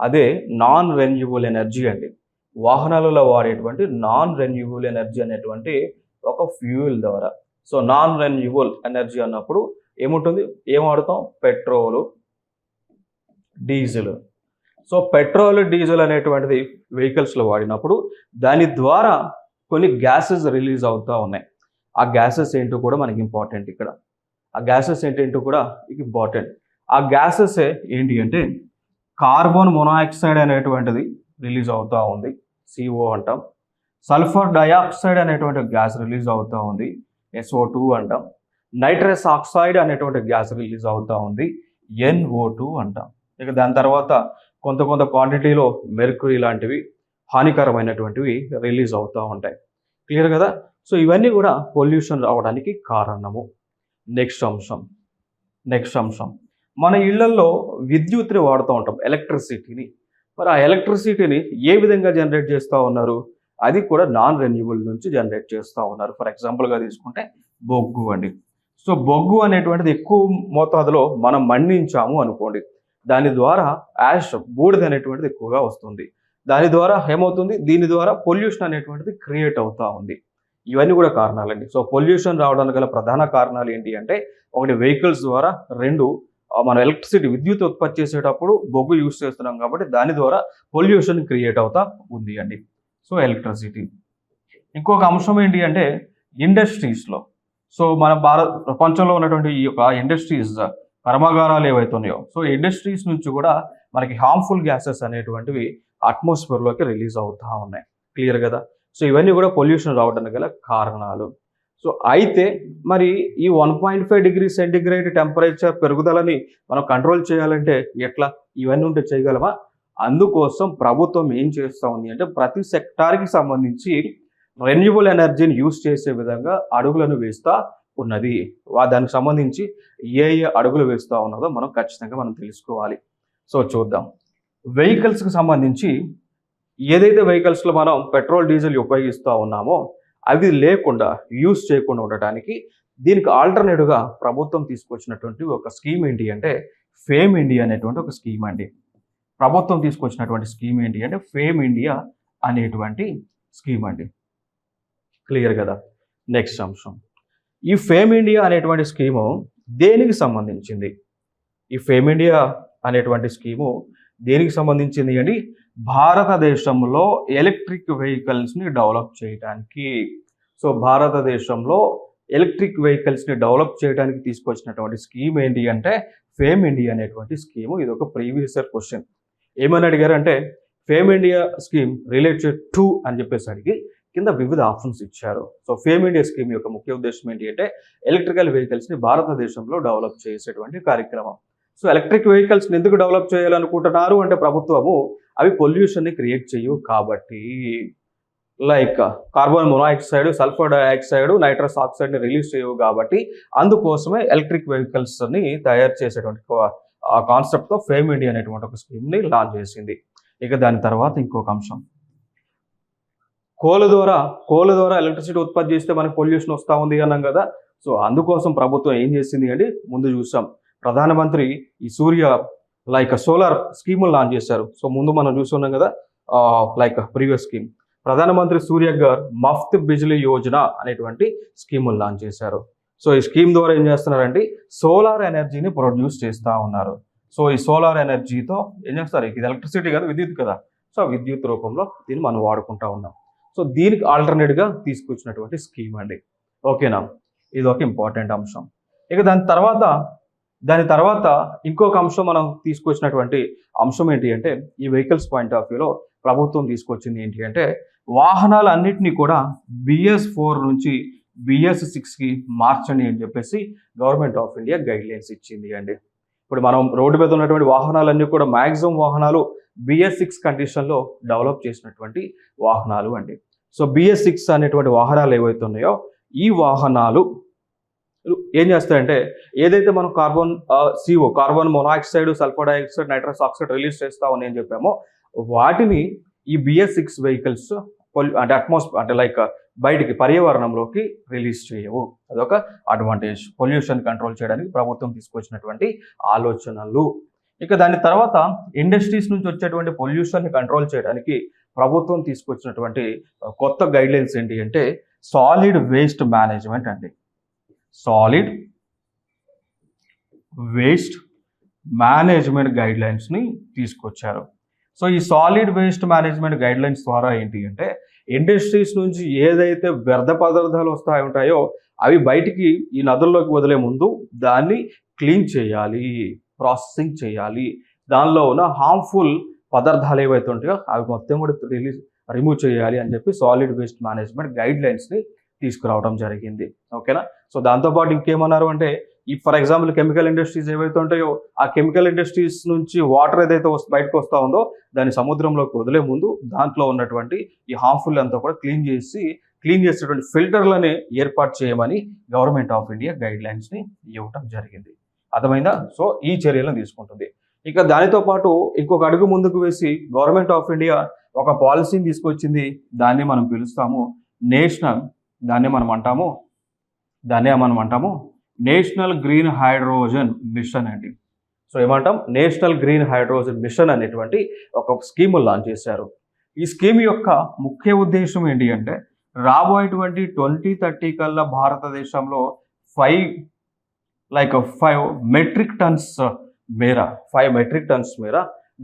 అదే నాన్ రెన్యూవబుల్ ఎనర్జీ అండి. వాహనాలలో వాడేటువంటి నాన్ రెన్యూవబుల్ ఎనర్జీ అనేటువంటి ఒక ఫ్యూయల్ ద్వారా. సో నాన్ రెన్యూవబుల్ ఎనర్జీ అన్నప్పుడు ఏముంటుంది? ఏం వాడుతాం? Petrol, diesel. So petrol, diesel అనేటువంటిది వెహికల్స్లో వాడినప్పుడు దాని ద్వారా కొన్ని గ్యాసెస్ రిలీజ్ అవుతూ ఉన్నాయి. ఆ గ్యాసెస్ ఏంటో కూడా మనకి ఇంపార్టెంట్. ఇక్కడ ఆ గ్యాసెస్ ఏంటంటూ కూడా ఇంపార్టెంట్. ఆ గ్యాసెస్ ఏంటి అంటే కార్బన్ మోనాక్సైడ్ అనేటువంటిది రిలీజ్ అవుతూ ఉంది, CO అంటాం. సల్ఫర్ డయాక్సైడ్ అనేటువంటి గ్యాస్ రిలీజ్ అవుతూ ఉంది, SO2 అంటాం. నైట్రస్ ఆక్సైడ్ అనేటువంటి గ్యాస్ రిలీజ్ అవుతూ ఉంది, NO2 అంటాం. ఇక దాని తర్వాత కొంత క్వాంటిటీలో మెర్క్యూరీ లాంటివి హానికరమైనటువంటివి రిలీజ్ అవుతూ ఉంటాయి. క్లియర్ కదా. సో ఇవన్నీ కూడా పొల్యూషన్ రావడానికి కారణము. నెక్స్ట్ అంశం మన ఇళ్లలో విద్యుత్ని వాడుతూ ఉంటాం, ఎలక్ట్రిసిటీని. మరి ఆ ఎలక్ట్రిసిటీని ఏ విధంగా జనరేట్ చేస్తూ ఉన్నారు? అది కూడా నాన్ రెన్యూవబుల్ నుంచి జనరేట్ చేస్తూ ఉన్నారు. ఫర్ ఎగ్జాంపుల్గా తీసుకుంటే బొగ్గు అండి. సో బొగ్గు అనేటువంటిది ఎక్కువ మోతాదులో మనం మండించాము అనుకోండి, దాని ద్వారా యాష్, బూడిద అనేటువంటిది ఎక్కువగా వస్తుంది. దాని ద్వారా ఏమవుతుంది? దీని ద్వారా పొల్యూషన్ అనేటువంటిది క్రియేట్ అవుతూ ఉంది. ఇవన్నీ కూడా కారణాలండి. సో పొల్యూషన్ రావడానికి గల ప్రధాన కారణాలు ఏంటి అంటే ఒకటి వెహికల్స్ ద్వారా, రెండు మనం ఎలక్ట్రిసిటీ విద్యుత్ ఉత్పత్తి చేసేటప్పుడు బొగ్గు యూజ్ చేస్తున్నాం కాబట్టి దాని ద్వారా పొల్యూషన్ క్రియేట్ అవుతా ఉంది అండి. So electricity. ఇంకొక అంశం ఏంటి అంటే ఇండస్ట్రీస్లో. సో మన ప్రపంచంలో ఉన్నటువంటి ఈ యొక్క ఇండస్ట్రీస్, కర్మాగారాలు ఏవైతే ఉన్నాయో, సో ఇండస్ట్రీస్ నుంచి కూడా మనకి హార్మ్ఫుల్ గ్యాసెస్ అనేటువంటివి అట్మాస్ఫియర్లోకి రిలీజ్ అవుతూ ఉన్నాయి. క్లియర్ కదా. సో ఇవన్నీ కూడా పొల్యూషన్ రావడానికి గల కారణాలు. సో అయితే మరి ఈ 1.5 డిగ్రీ సెంటిగ్రేడ్ టెంపరేచర్ పెరుగుదలని మనం కంట్రోల్ చేయాలంటే ఎట్లా? ఇవన్నీ ఉంటే చేయగలమా? అందుకోసం ప్రభుత్వం ఏం చేస్తూ ఉంది అంటే ప్రతి సెక్టార్కి సంబంధించి రెన్యూబుల్ ఎనర్జీని యూజ్ చేసే విధంగా అడుగులను వేస్తూ ఉన్నది. దానికి సంబంధించి ఏ అడుగులు వేస్తూ ఉన్నదో మనం ఖచ్చితంగా మనం తెలుసుకోవాలి. సో చూద్దాం. వెహికల్స్కి సంబంధించి ఏదైతే వెహికల్స్లో మనం పెట్రోల్ డీజిల్ ఉపయోగిస్తూ ఉన్నామో అవి లేకుండా యూజ్ చేయకుండా ఉండటానికి దీనికి ఆల్టర్నేటివ్గా ప్రభుత్వం తీసుకొచ్చినటువంటి ఒక స్కీమ్ ఏంటి అంటే ఫేమ్ ఇండియా అనేటువంటి ఒక స్కీమ్ అండి. ప్రభుత్వం తీసుకొచ్చినటువంటి స్కీమ్ ఏంటి అంటే ఫేమ్ ఇండియా అనేటువంటి స్కీమ్ అండి. క్లియర్ కదా? నెక్స్ట్ అంశం, ఈ ఫేమ్ ఇండియా అనేటువంటి స్కీము దేనికి సంబంధించింది? ఈ ఫేమ్ ఇండియా అనేటువంటి స్కీము దేనికి సంబంధించింది అండి? భారతదేశంలో ఎలక్ట్రిక్ వెహికల్స్ని డెవలప్ చేయడానికి. సో భారతదేశంలో ఎలక్ట్రిక్ వెహికల్స్ని డెవలప్ చేయడానికి తీసుకొచ్చినటువంటి స్కీమ్ ఏంటి అంటే ఫేమ్ ఇండియా అనేటువంటి స్కీము. ఇది ఒక ప్రీవియస్ ఇయర్ క్వశ్చన్. ఏమని అడిగారు అంటే fame India scheme related to అని చెప్పేసి అడిగి కింద వివిధ ఆప్షన్స్ ఇచ్చారు. సో ఫేమ్ ఇండియా స్కీమ్ యొక్క ముఖ్య ఉద్దేశం ఏంటి అంటే ఎలక్ట్రికల్ వెహికల్స్ని భారతదేశంలో డెవలప్ చేసేటువంటి కార్యక్రమం. సో ఎలక్ట్రిక్ వెహికల్స్ని ఎందుకు డెవలప్ చేయాలనుకుంటున్నారు అంటే ప్రభుత్వము అవి పొల్యూషన్ని క్రియేట్ చేయవు కాబట్టి, like carbon monoxide, sulphur dioxide, nitrous ఆక్సైడ్ని రిలీజ్ చేయవు కాబట్టి అందుకోసమే ఎలక్ట్రిక్ వెహికల్స్ని తయారు చేసేటువంటి కాన్సెప్ట్తో ఫేమ్ ఇండియా అనేటువంటి ఒక స్కీమ్ని లాంచ్ చేసింది. ఇక దాని తర్వాత ఇంకొక అంశం, కోళ్ళ ద్వారా ఎలక్ట్రిసిటీ ఉత్పత్తి చేస్తే మనకు పొల్యూషన్ వస్తూ ఉంది అన్నాం కదా. సో అందుకోసం ప్రభుత్వం ఏం చేసింది అంటే ముందు చూసాం, ప్రధానమంత్రి ఈ సోలార్ స్కీములు లాంచ్ చేశారు. సో ముందు మనం చూస్తున్నాం కదా, లైక్ ప్రీవియస్ స్కీమ్ ప్రధానమంత్రి సూర్యఘర్ మఫ్త్ బిజ్లీ యోజన అనేటువంటి స్కీములు లాంచ్ చేశారు. సో ఈ స్కీమ్ ద్వారా ఏం చేస్తున్నారంటే సోలార్ ఎనర్జీని ప్రొడ్యూస్ చేస్తూ ఉన్నారు. సో ఈ సోలార్ ఎనర్జీతో ఏం చేస్తారు? ఇది ఎలక్ట్రిసిటీ కదా, విద్యుత్ కదా. సో విద్యుత్ రూపంలో దీన్ని మనం వాడుకుంటూ ఉన్నాం. సో దీనికి ఆల్టర్నేట్గా తీసుకొచ్చినటువంటి స్కీమ్ అండి. ఓకేనా? ఇది ఒక ఇంపార్టెంట్ అంశం. ఇక దాని తర్వాత ఇంకొక అంశం మనం తీసుకొచ్చినటువంటి అంశం ఏంటి అంటే ఈ వెహికల్స్ పాయింట్ ఆఫ్ వ్యూలో ప్రభుత్వం తీసుకొచ్చింది ఏంటి అంటే వాహనాలన్నింటినీ కూడా BS4 నుంచి BS6కి మార్చండి అని చెప్పేసి గవర్నమెంట్ ఆఫ్ ఇండియా గైడ్లైన్స్ ఇచ్చింది అండి. ఇప్పుడు మనం రోడ్డు మీద ఉన్నటువంటి వాహనాలన్నీ కూడా మ్యాక్సిమం వాహనాలు BS6 కండిషన్లో డెవలప్ చేసినటువంటి వాహనాలు అండి. సో BS6 అనేటువంటి వాహనాలు ఏవైతే ఉన్నాయో ఈ వాహనాలు ఏం చేస్తాయంటే ఏదైతే మనం carbon monoxide, sulphur dioxide, nitrous oxide release చేస్తా ఉన్నాయని చెప్పామో వాటిని ఈ BS6 వెహికల్స్ అంటే అంటే లైక్ బయటికి పర్యావరణంలోకి రిలీజ్ చేయవు. అదొక అడ్వాంటేజ్, పొల్యూషన్ కంట్రోల్ చేయడానికి ప్రభుత్వం తీసుకొచ్చినటువంటి ఆలోచనలు. ఇక దాని తర్వాత ఇండస్ట్రీస్ నుంచి వచ్చేటువంటి పొల్యూషన్ని కంట్రోల్ చేయడానికి ప్రభుత్వం తీసుకొచ్చినటువంటి కొత్త గైడ్లైన్స్ ఏంటి అంటే సాలిడ్ వేస్ట్ మేనేజ్మెంట్ అండి. సాలిడ్ వేస్ట్ మేనేజ్మెంట్ గైడ్లైన్స్ని తీసుకొచ్చారు. సో ఈ సాలిడ్ వేస్ట్ మేనేజ్మెంట్ గైడ్లైన్స్ ద్వారా ఏంటి అంటే ఇండస్ట్రీస్ నుంచి ఏదైతే వ్యర్థ పదార్థాలు ఉంటాయో అవి బయటికి ఈ నదుల్లోకి వదిలే ముందు దాన్ని క్లీన్ చేయాలి, ప్రాసెసింగ్ చేయాలి. దానిలో ఉన్న హార్మ్ఫుల్ పదార్థాలు ఏవైతే ఉంటాయో అవి మొత్తం కూడా రిమూవ్ చేయాలి అని చెప్పి సాలిడ్ వేస్ట్ మేనేజ్మెంట్ గైడ్లైన్స్ని తీసుకురావడం జరిగింది. ఓకేనా? సో దాంతోపాటు ఇంకేమన్నారు అంటే ఫర్ ఎగ్జాంపుల్ కెమికల్ ఇండస్ట్రీస్ ఏవైతే ఉంటాయో ఆ కెమికల్ ఇండస్ట్రీస్ నుంచి వాటర్ ఏదైతే బయటకు వస్తూ ఉందో దాన్ని సముద్రంలోకి వదిలే ముందు దాంట్లో ఉన్నటువంటి ఈ హార్మ్ఫుల్ అంతా కూడా క్లీన్ చేసేటువంటి ఫిల్టర్లని ఏర్పాటు చేయమని గవర్నమెంట్ ఆఫ్ ఇండియా గైడ్లైన్స్ని ఇవ్వటం జరిగింది. అర్థమైందా? సో ఈ చర్యలను తీసుకుంటుంది. ఇక దానితో పాటు ఇంకొక అడుగు ముందుకు వేసి గవర్నమెంట్ ఆఫ్ ఇండియా ఒక పాలసీని తీసుకొచ్చింది. దాన్ని మనం పిలుస్తాము దాన్ని మనం అంటాము నేషనల్ గ్రీన్ హైడ్రోజన్ మిషన్ అండి. సో ఏమంటాం? నేషనల్ గ్రీన్ హైడ్రోజన్ మిషన్ అనేటువంటి ఒక స్కీమ్ లాంచ్ చేశారు. ఈ స్కీమ్ యొక్క ముఖ్య ఉద్దేశం ఏంటి అంటే రాబోయేటువంటి 2030 కల్లా భారతదేశంలో 5 మెట్రిక్ టన్స్ మేర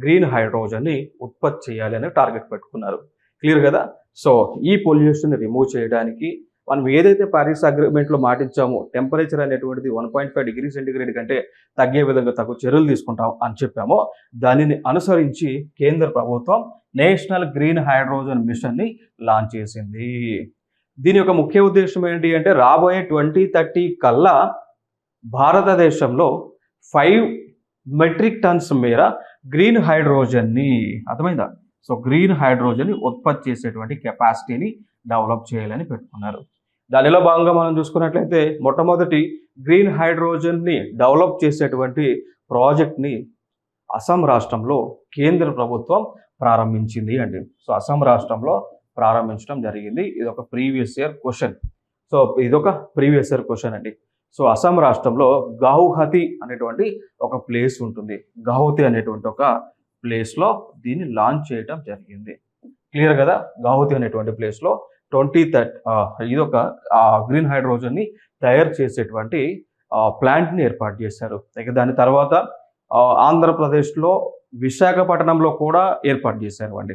గ్రీన్ హైడ్రోజన్ని ఉత్పత్తి చేయాలి అనే టార్గెట్ పెట్టుకున్నారు. క్లియర్ కదా? సో ఈ పొల్యూషన్ రిమూవ్ చేయడానికి మనం ఏదైతే పారిస్ అగ్రిమెంట్లో మాటించామో టెంపరేచర్ అనేటువంటిది 1.5 డిగ్రీ సెంటిగ్రేడ్ కంటే తగ్గే విధంగా చర్యలు తీసుకుంటాం అని చెప్పామో దానిని అనుసరించి కేంద్ర ప్రభుత్వం నేషనల్ గ్రీన్ హైడ్రోజన్ మిషన్ని లాంచ్ చేసింది. దీని యొక్క ముఖ్య ఉద్దేశం ఏంటి అంటే రాబోయే 2030 కల్లా భారతదేశంలో 5 మెట్రిక్ టన్స్ మేర గ్రీన్ హైడ్రోజన్ని, అర్థమైందా? సో గ్రీన్ హైడ్రోజన్ని ఉత్పత్తి చేసేటువంటి కెపాసిటీని డెవలప్ చేయాలని పెట్టుకున్నారు. దానిలో భాగంగా మనం చూసుకున్నట్లయితే మొట్టమొదటి గ్రీన్ హైడ్రోజన్ని డెవలప్ చేసేటువంటి ప్రాజెక్ట్ని అస్సాం రాష్ట్రంలో కేంద్ర ప్రభుత్వం ప్రారంభించింది అండి. సో అస్సాం రాష్ట్రంలో ప్రారంభించడం జరిగింది. ఇది ఒక ప్రీవియస్ ఇయర్ క్వశ్చన్. సో ఇదొక ప్రీవియస్ ఇయర్ క్వశ్చన్ అండి. సో అస్సాం రాష్ట్రంలో గౌహతి అనేటువంటి ఒక ప్లేస్ ఉంటుంది. గౌహతి అనేటువంటి ఒక ప్లేస్లో దీన్ని లాంచ్ చేయడం జరిగింది. క్లియర్ కదా? గౌహతి అనేటువంటి ప్లేస్లో 2030 ఇది ఒక గ్రీన్ హైడ్రోజన్ని తయారు చేసేటువంటి ప్లాంట్ని ఏర్పాటు చేశారు. ఇక దాని తర్వాత ఆంధ్రప్రదేశ్లో విశాఖపట్నంలో కూడా ఏర్పాటు చేశారు అండి.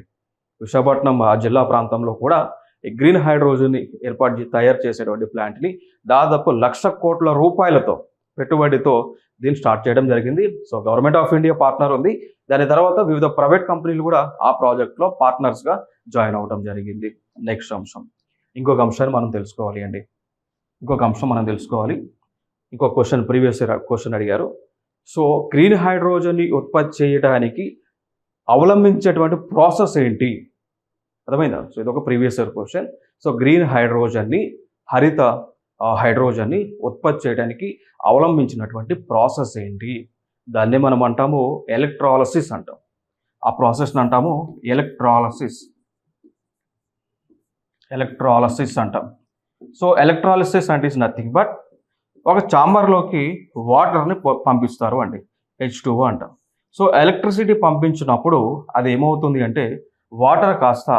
విశాఖపట్నం జిల్లా ప్రాంతంలో కూడా ఈ గ్రీన్ హైడ్రోజన్ని తయారు చేసేటువంటి ప్లాంట్ని దాదాపు 1,00,000 కోట్ల రూపాయలతో పెట్టుబడితో దీన్ని స్టార్ట్ చేయడం జరిగింది. So government of India partner ఉంది. దాని తర్వాత వివిధ ప్రైవేట్ కంపెనీలు కూడా ఆ ప్రాజెక్ట్లో పార్ట్నర్స్గా జాయిన్ అవ్వడం జరిగింది. నెక్స్ట్ అంశం, ఇంకొక అంశాన్ని మనం తెలుసుకోవాలి అండి. ఇంకొక క్వశ్చన్, ప్రీవియస్ క్వశ్చన్ అడిగారు. సో గ్రీన్ హైడ్రోజన్ని ఉత్పత్తి చేయడానికి అవలంబించేటువంటి ప్రాసెస్ ఏంటి? అర్థమైందా? సో ఇది ఒక previous year question. So green హైడ్రోజన్ని, హరిత హైడ్రోజన్ని ఉత్పత్తి చేయడానికి అవలంబించినటువంటి ప్రాసెస్ ఏంటి? దాన్ని మనం అంటాము ఎలక్ట్రాలసిస్ అంటాం. ఆ ప్రాసెస్ని అంటాము ఎలక్ట్రాలసిస్ అంటాం. సో ఎలక్ట్రాలసిస్ అంటే ఇస్ నథింగ్ బట్ ఒక చాంబర్లోకి వాటర్ని పంపిస్తారు అండి, H2O అంటాం. సో ఎలక్ట్రిసిటీ పంపించినప్పుడు అది ఏమవుతుంది అంటే వాటర్ కాస్త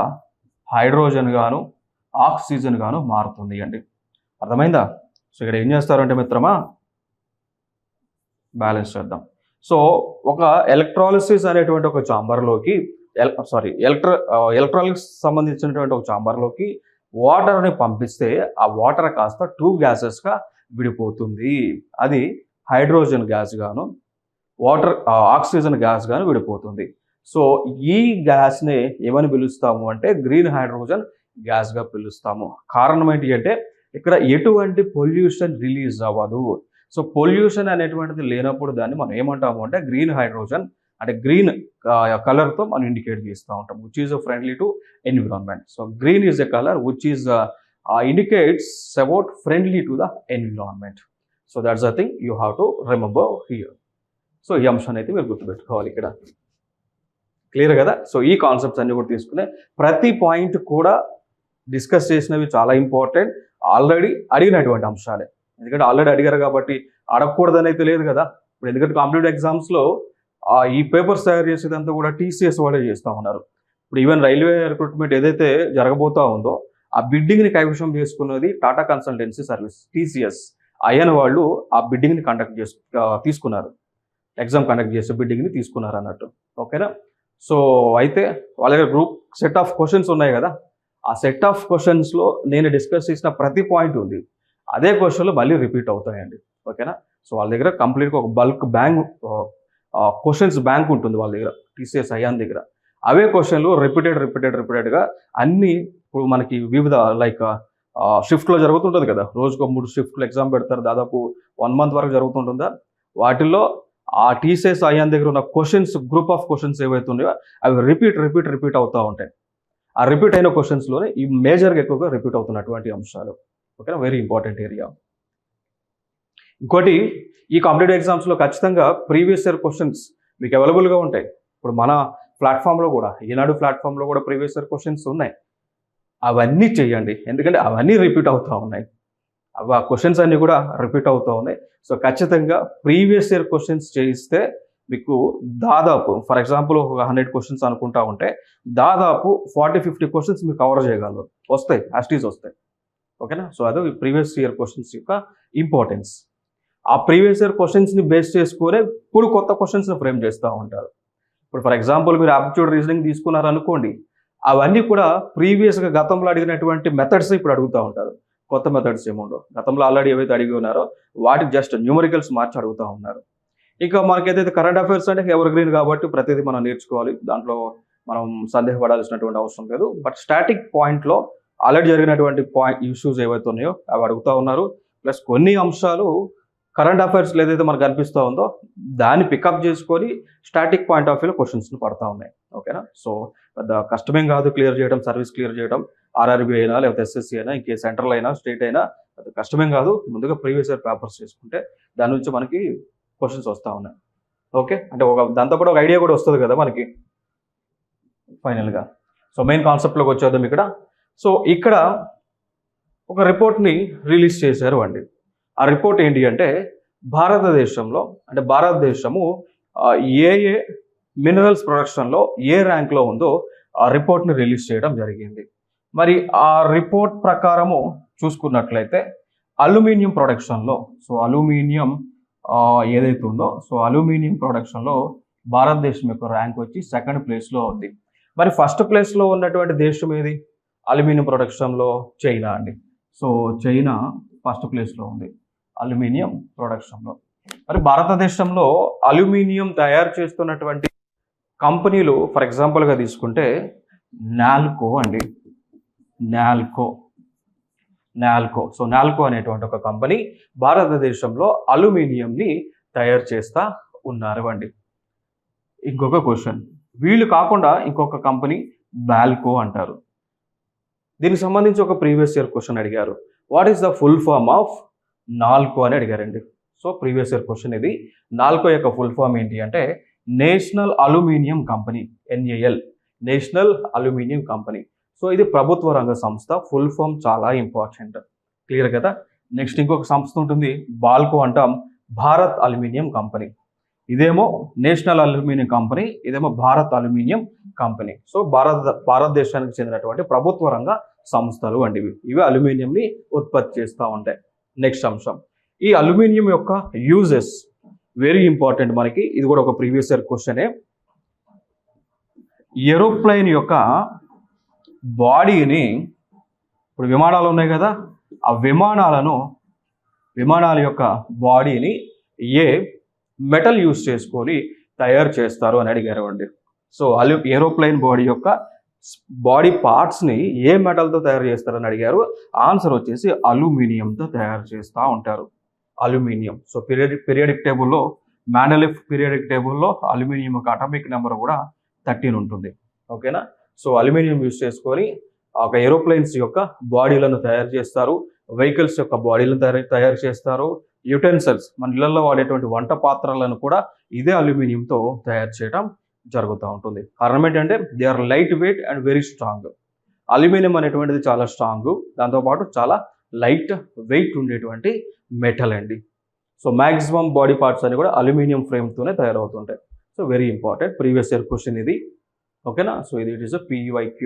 హైడ్రోజన్ గాను ఆక్సిజన్ గాను మారుతుంది అండి. అర్థమైందా? సో ఇక్కడ ఏం చేస్తారంటే మిత్రమా, బ్యాలెన్స్ చేద్దాం. సో ఒక ఎలక్ట్రాలిసిస్ అనేటువంటి ఒక చాంబర్లోకి ఎలక్ట్రాలిక్స్ సంబంధించినటువంటి ఒక చాంబర్లోకి వాటర్ని పంపిస్తే ఆ వాటర్ కాస్త 2 గ్యాసెస్గా విడిపోతుంది. అది హైడ్రోజన్ గ్యాస్ గాను ఆక్సిజన్ గ్యాస్ గాను విడిపోతుంది. సో ఈ గ్యాస్ని ఏమని పిలుస్తాము అంటే గ్రీన్ హైడ్రోజన్ గ్యాస్గా పిలుస్తాము. కారణం ఏంటి అంటే ఇక్కడ ఎటువంటి పొల్యూషన్ రిలీజ్ అవ్వదు. సో పొల్యూషన్ అనేటువంటిది లేనప్పుడు దాన్ని మనం ఏమంటాము అంటే గ్రీన్ హైడ్రోజన్ అంటే గ్రీన్ కలర్తో మనం ఇండికేట్ చేస్తూ ఉంటాం, which is friendly to environment. So green is a colour which is indicates about friendly to the environment. So that's the thing you have to remember here. So ఈ అంశాన్ని అయితే మీరు గుర్తుపెట్టుకోవాలి ఇక్కడ. క్లియర్ కదా? సో ఈ కాన్సెప్ట్స్ అన్ని కూడా తీసుకునే ప్రతి పాయింట్ కూడా డిస్కస్ చేసినవి చాలా ఇంపార్టెంట్. ఆల్రెడీ అడిగినటువంటి అంశాలే, ఎందుకంటే ఆల్రెడీ అడిగారు కాబట్టి అడగకూడదని అయితే లేదు కదా. ఇప్పుడు ఎందుకంటే కాంపిటేటివ్ ఎగ్జామ్స్లో ఈ పేపర్స్ తయారు చేసేదంతా కూడా TCS వాళ్ళే చేస్తూ ఉన్నారు. ఇప్పుడు ఈవెన్ రైల్వే రిక్రూట్మెంట్ ఏదైతే జరగబోతూ ఉందో ఆ బిడ్డింగ్ని కైవశం చేసుకున్నది Tata consultancy service TCS. Ayyanna వాళ్ళు ఆ బిడ్డింగ్ని తీసుకున్నారు, ఎగ్జామ్ కండక్ట్ చేసే బిడ్డింగ్ని తీసుకున్నారు అన్నట్టు. ఓకేనా? సో అయితే వాళ్ళ దగ్గర గ్రూప్ సెట్ ఆఫ్ క్వశ్చన్స్ ఉన్నాయి కదా, ఆ సెట్ ఆఫ్ క్వశ్చన్స్లో నేను డిస్కస్ చేసిన ప్రతి పాయింట్ ఉంది, అదే క్వశ్చన్లు మళ్ళీ రిపీట్ అవుతాయండి. ఓకేనా? సో వాళ్ళ దగ్గర కంప్లీట్గా ఒక బల్క్ క్వశ్చన్స్ బ్యాంక్ ఉంటుంది వాళ్ళ దగ్గర, TCS అయ్యాన్ దగ్గర. అవే క్వశ్చన్లు రిపీటెడ్గా అన్ని ఇప్పుడు మనకి వివిధ లైక్ షిఫ్ట్లో జరుగుతుంటుంది కదా, రోజుకు 3 షిఫ్ట్లు ఎగ్జామ్ పెడతారు, దాదాపు 1 month వరకు జరుగుతుంటుందా. వాటిల్లో ఆ TCS అయ్యాన్ దగ్గర ఉన్న క్వశ్చన్స్, గ్రూప్ ఆఫ్ క్వశ్చన్స్ ఏవైతే ఉన్నాయో అవి రిపీట్ అవుతూ ఉంటాయి. ఆ రిపీట్ అయిన క్వశ్చన్స్లోనే ఈ మేజర్గా ఎక్కువగా రిపీట్ అవుతున్నటువంటి అంశాలు. ఓకేనా? Very important area. ఇంకోటి, ఈ కాంపిటేటివ్ ఎగ్జామ్స్లో ఖచ్చితంగా ప్రీవియస్ ఇయర్ క్వశ్చన్స్ మీకు అవైలబుల్గా ఉంటాయి. ఇప్పుడు మన ప్లాట్ఫామ్లో కూడా, ఈనాడు ప్లాట్ఫామ్లో కూడా ప్రీవియస్ ఇయర్ క్వశ్చన్స్ ఉన్నాయి. అవన్నీ చేయండి, ఎందుకంటే అవన్నీ రిపీట్ అవుతూ ఉన్నాయి. ఆ క్వశ్చన్స్ అన్నీ కూడా రిపీట్ అవుతూ ఉన్నాయి. సో ఖచ్చితంగా ప్రీవియస్ ఇయర్ క్వశ్చన్స్ చేయిస్తే మీకు దాదాపు ఫర్ ఎగ్జాంపుల్ ఒక 100 క్వశ్చన్స్ అనుకుంటా ఉంటే దాదాపు 40-50 క్వశ్చన్స్ మీరు కవర్ చేయగలరు, వస్తాయి, యాస్టీస్ వస్తాయి. ఓకేనా? సో అది ప్రీవియస్ ఇయర్ క్వశ్చన్స్ యొక్క ఇంపార్టెన్స్. ఆ ప్రీవియస్ ఇయర్ క్వశ్చన్స్ని బేస్ చేసుకునే ఇప్పుడు కొత్త క్వశ్చన్స్ని ఫ్రేమ్ చేస్తూ ఉంటారు. ఇప్పుడు ఫర్ ఎగ్జాంపుల్ మీరు ఆప్టిట్యూడ్ రీజనింగ్ తీసుకున్నారు అనుకోండి, అవన్నీ కూడా ప్రీవియస్గా గతంలో అడిగినటువంటి మెథడ్స్ ఇప్పుడు అడుగుతూ ఉంటారు. కొత్త మెథడ్స్ ఏముండవు, గతంలో ఆల్రెడీ ఏవైతే అడిగి ఉన్నారో వాటికి జస్ట్ న్యూమరికల్స్ మార్చి అడుగుతూ ఉన్నారు. ఇంకా మనకి ఏదైతే కరెంట్ అఫైర్స్ అంటే ఎవర్ గ్రీన్ కాబట్టి ప్రతిదీ మనం నేర్చుకోవాలి, దాంట్లో మనం సందేహపడాల్సినటువంటి అవసరం లేదు. బట్ స్టాటిక్ పాయింట్లో ఆల్రెడీ జరిగినటువంటి ఇష్యూస్ ఏవైతే ఉన్నాయో అవి అడుగుతూ ఉన్నారు. ప్లస్ కొన్ని అంశాలు కరెంట్ అఫైర్స్లో ఏదైతే మనకు కనిపిస్తూ ఉందో దాన్ని పికప్ చేసుకొని స్టాటిక్ పాయింట్ ఆఫ్ వ్యూలో క్వశ్చన్స్ని పడతా ఉన్నాయి. ఓకేనా? సో పెద్ద కష్టమేం కాదు క్లియర్ చేయడం, సర్వీస్ క్లియర్ చేయడం. ఆర్ఆర్బీ అయినా లేకపోతే ఎస్ఎస్సి అయినా ఇంకే సెంట్రల్ అయినా స్టేట్ అయినా పెద్ద కష్టమేం కాదు. ముందుగా ప్రీవియస్ ఇయర్ పేపర్స్ చేసుకుంటే దాని నుంచి మనకి క్వశ్చన్స్ వస్తూ ఉన్నాయి. ఓకే, అంటే దాంతోపాటు ఒక ఐడియా కూడా వస్తుంది కదా మనకి ఫైనల్గా. సో మెయిన్ కాన్సెప్ట్లోకి వచ్చేద్దాం ఇక్కడ. సో ఇక్కడ ఒక రిపోర్ట్ని రిలీజ్ చేశారు అండి. ఆ రిపోర్ట్ ఏంటి అంటే భారతదేశంలో అంటే భారతదేశము ఏ ఏ మినరల్స్ ప్రొడక్షన్లో ఏ ర్యాంక్లో ఉందో ఆ రిపోర్ట్ని రిలీజ్ చేయడం జరిగింది. మరి ఆ రిపోర్ట్ ప్రకారము చూసుకున్నట్లయితే అల్యూమినియం ప్రొడక్షన్లో, సో అల్యూమినియం ఏదైతే ఉందో సో అల్యూమినియం ప్రొడక్షన్లో భారతదేశం యొక్క ర్యాంక్ వచ్చి సెకండ్ ప్లేస్లో ఉంది. మరి ఫస్ట్ ప్లేస్లో ఉన్నటువంటి దేశం ఏది అల్యూమినియం ప్రొడక్షన్లో? చైనా అండి. సో చైనా ఫస్ట్ ప్లేస్లో ఉంది అల్యూమినియం ప్రొడక్షన్లో. మరి భారతదేశంలో అల్యూమినియం తయారు చేస్తున్నటువంటి కంపెనీలు ఫర్ ఎగ్జాంపుల్గా తీసుకుంటే నాల్కో అండి. నాల్కో సో నాల్కో అనేటువంటి ఒక కంపెనీ భారతదేశంలో అల్యూమినియంని తయారు చేస్తూ ఉన్నారు అండి. ఇంకొక క్వశ్చన్, వీళ్ళు కాకుండా ఇంకొక కంపెనీ బాల్కో అంటారు. దీనికి సంబంధించి ఒక ప్రీవియస్ ఇయర్ క్వశ్చన్ అడిగారు. What is the full form of NALCO అని అడిగారండి. సో ప్రీవియస్ ఇయర్ క్వశ్చన్ ఇది. నాల్కో యొక్క ఫుల్ ఫామ్ ఏంటి అంటే national aluminium company, NAL, national aluminium company. So ఇది ప్రభుత్వ రంగ సంస్థ. ఫుల్ ఫామ్ చాలా ఇంపార్టెంట్. క్లియర్ కదా? నెక్స్ట్ ఇంకొక సంస్థ ఉంటుంది బాల్కో అంటాం, భారత్ అల్యూమినియం కంపెనీ. ఇదేమో నేషనల్ అల్యూమినియం కంపెనీ, ఇదేమో భారత్ అల్యూమినియం కంపెనీ. సో భారతదేశానికి చెందినటువంటి ప్రభుత్వ రంగ సంస్థలు అండి ఇవి అల్యూమినియంని ఉత్పత్తి చేస్తూ ఉంటాయి. నెక్స్ట్ అంశం, ఈ అల్యూమినియం యొక్క యూజెస్ వెరీ ఇంపార్టెంట్ మనకి. ఇది కూడా ఒక ప్రీవియస్ ఇయర్ క్వశ్చనే. ఏరోప్లేన్ యొక్క బాడీని, ఇప్పుడు విమానాలు ఉన్నాయి కదా, ఆ విమానాల యొక్క బాడీని ఏ మెటల్ యూజ్ చేసుకొని తయారు చేస్తారు అని అడిగారు అండి. సో ఏరోప్లేన్ బాడీ యొక్క బాడీ పార్ట్స్ని ఏ మెటల్తో తయారు చేస్తారని అడిగారు. ఆన్సర్ వచ్చేసి అల్యూమినియంతో తయారు చేస్తూ ఉంటారు. అల్యూమినియం. సో పీరియాడిక్ టేబుల్లో, మాండెలిఫ్ పీరియాడిక్ టేబుల్లో అల్యూమినియం యొక్క అటామిక్ నెంబర్ కూడా 13 ఉంటుంది. ఓకేనా? సో అల్యూమినియం యూజ్ చేసుకొని ఒక ఏరోప్లేన్స్ యొక్క బాడీలను తయారు చేస్తారు, వెహికల్స్ యొక్క బాడీలను తయారు చేస్తారు, యుటెన్సిల్స్ మన ఇళ్లలో వాడేటువంటి వంట పాత్రలను కూడా ఇదే అల్యూమినియంతో తయారు చేయడం జరుగుతూ ఉంటుంది. కారణం ఏంటంటే they are light weight and very strong. Aluminium అనేటువంటిది చాలా స్ట్రాంగ్, దాంతోపాటు చాలా లైట్ వెయిట్ ఉండేటువంటి మెటల్ అండి. సో మ్యాక్సిమం బాడీ పార్ట్స్ అని కూడా అల్యూమినియం ఫ్రేమ్తోనే తయారవుతుంటాయి. So very important previous year question ఇది. ఓకేనా? సో ఇది it is a PYQ.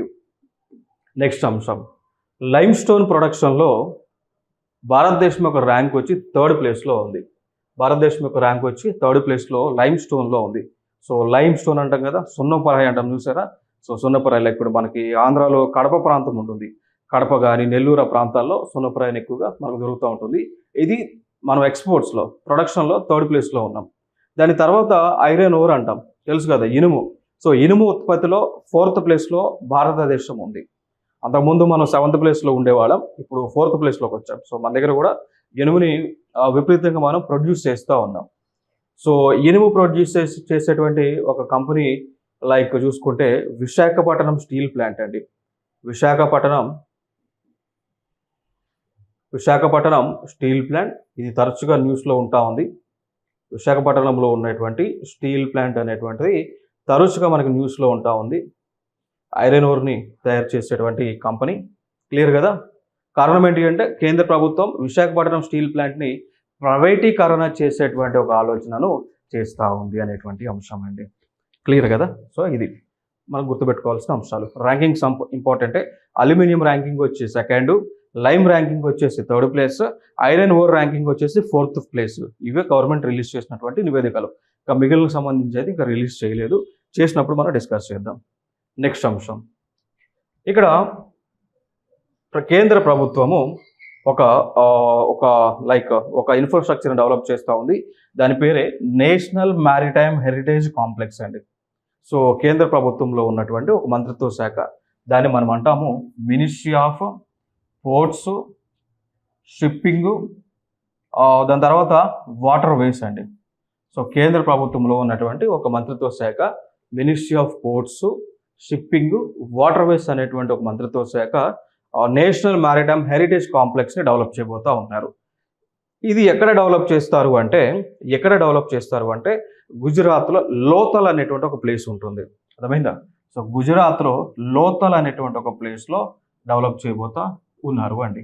Next అంశం, లైమ్ స్టోన్ ప్రొడక్షన్లో భారతదేశం యొక్క ర్యాంక్ వచ్చి థర్డ్ ప్లేస్లో ఉంది. భారతదేశం యొక్క ర్యాంక్ వచ్చి థర్డ్ ప్లేస్లో లైమ్ స్టోన్లో ఉంది. సో లైమ్ స్టోన్ అంటాం కదా, సున్నపరాయి అంటాం చూసారా? సో సున్నపరాయి ఇప్పుడు మనకి ఆంధ్రాలో కడప ప్రాంతం ఉంటుంది. కడప కానీ నెల్లూరు ప్రాంతాల్లో సున్నపరాయిని ఎక్కువగా మనకు దొరుకుతూ ఉంటుంది. ఇది మనం ఎక్స్పోర్ట్స్లో, ప్రొడక్షన్లో థర్డ్ ప్లేస్లో ఉన్నాం. దాని తర్వాత ఐరన్ ఓర్ అంటాం, తెలుసు కదా, ఇనుము. సో ఇనుము ఉత్పత్తిలో ఫోర్త్ ప్లేస్లో భారతదేశం ఉంది. అంతకుముందు మనం 7th ప్లేస్లో ఉండేవాళ్ళం, ఇప్పుడు 4th ప్లేస్లోకి వచ్చాం. సో మన దగ్గర కూడా ఇనుముని విపరీతంగా మనం ప్రొడ్యూస్ చేస్తూ ఉన్నాం. సో ఇనుము ప్రొడ్యూస్ చేసేటువంటి ఒక కంపెనీ లైక్ చూసుకుంటే విశాఖపట్నం స్టీల్ ప్లాంట్ అండి. విశాఖపట్నం స్టీల్ ప్లాంట్, ఇది తరచుగా న్యూస్లో ఉంటా ఉంది. విశాఖపట్నంలో ఉన్నటువంటి స్టీల్ ప్లాంట్ అనేటువంటిది తరచుగా మనకి న్యూస్లో ఉంటా ఉంది. ఐరన్ ఓర్ని తయారు చేసేటువంటి కంపెనీ. క్లియర్ కదా? కారణం ఏంటి అంటే కేంద్ర ప్రభుత్వం విశాఖపట్నం స్టీల్ ప్లాంట్ని ప్రైవేటీకరణ చేసేటువంటి ఒక ఆలోచనను చేస్తూ ఉంది అనేటువంటి అంశం అండి. క్లియర్ కదా? సో ఇది మనం గుర్తుపెట్టుకోవాల్సిన అంశాలు. ర్యాంకింగ్ ఇంపార్టెంటే. అల్యూమినియం ర్యాంకింగ్ వచ్చి సెకండ్, లైమ్ ర్యాంకింగ్ వచ్చేసి third place, iron ore ranking వచ్చేసి 4th ప్లేస్. ఇవే గవర్నమెంట్ రిలీజ్ చేసినటువంటి నివేదికలు. ఇంకా మిగిలిన సంబంధించి అయితే ఇంకా రిలీజ్ చేయలేదు, చేసినప్పుడు మనం డిస్కస్ చేద్దాం. నెక్స్ట్ అంశం, ఇక్కడ కేంద్ర ప్రభుత్వము ఒక ఇన్ఫ్రాస్ట్రక్చర్ని డెవలప్ చేస్తూ ఉంది. దాని పేరే నేషనల్ మ్యారిటైమ్ హెరిటేజ్ కాంప్లెక్స్ అండి. సో కేంద్ర ప్రభుత్వంలో ఉన్నటువంటి ఒక మంత్రిత్వ శాఖ, దాన్ని మనం అంటాము మినిస్ట్రీ ఆఫ్ పోర్ట్స్, షిప్పింగ్, దాని తర్వాత వాటర్ వేస్ అండి. సో కేంద్ర ప్రభుత్వంలో ఉన్నటువంటి ఒక మంత్రిత్వ శాఖ ministry of ports, shipping, water ways అనేటువంటి ఒక మంత్రిత్వ శాఖ నేషనల్ మ్యారిటైమ్ హెరిటేజ్ కాంప్లెక్స్ని డెవలప్ చేయబోతూ ఉన్నారు. ఇది ఎక్కడ డెవలప్ చేస్తారు అంటే గుజరాత్లో లోతల్ అనేటువంటి ఒక ప్లేస్ ఉంటుంది. అర్థమైందా? సో గుజరాత్లో లోతల్ అనేటువంటి ఒక ప్లేస్లో డెవలప్ చేయబోతా ఉన్నారు అండి.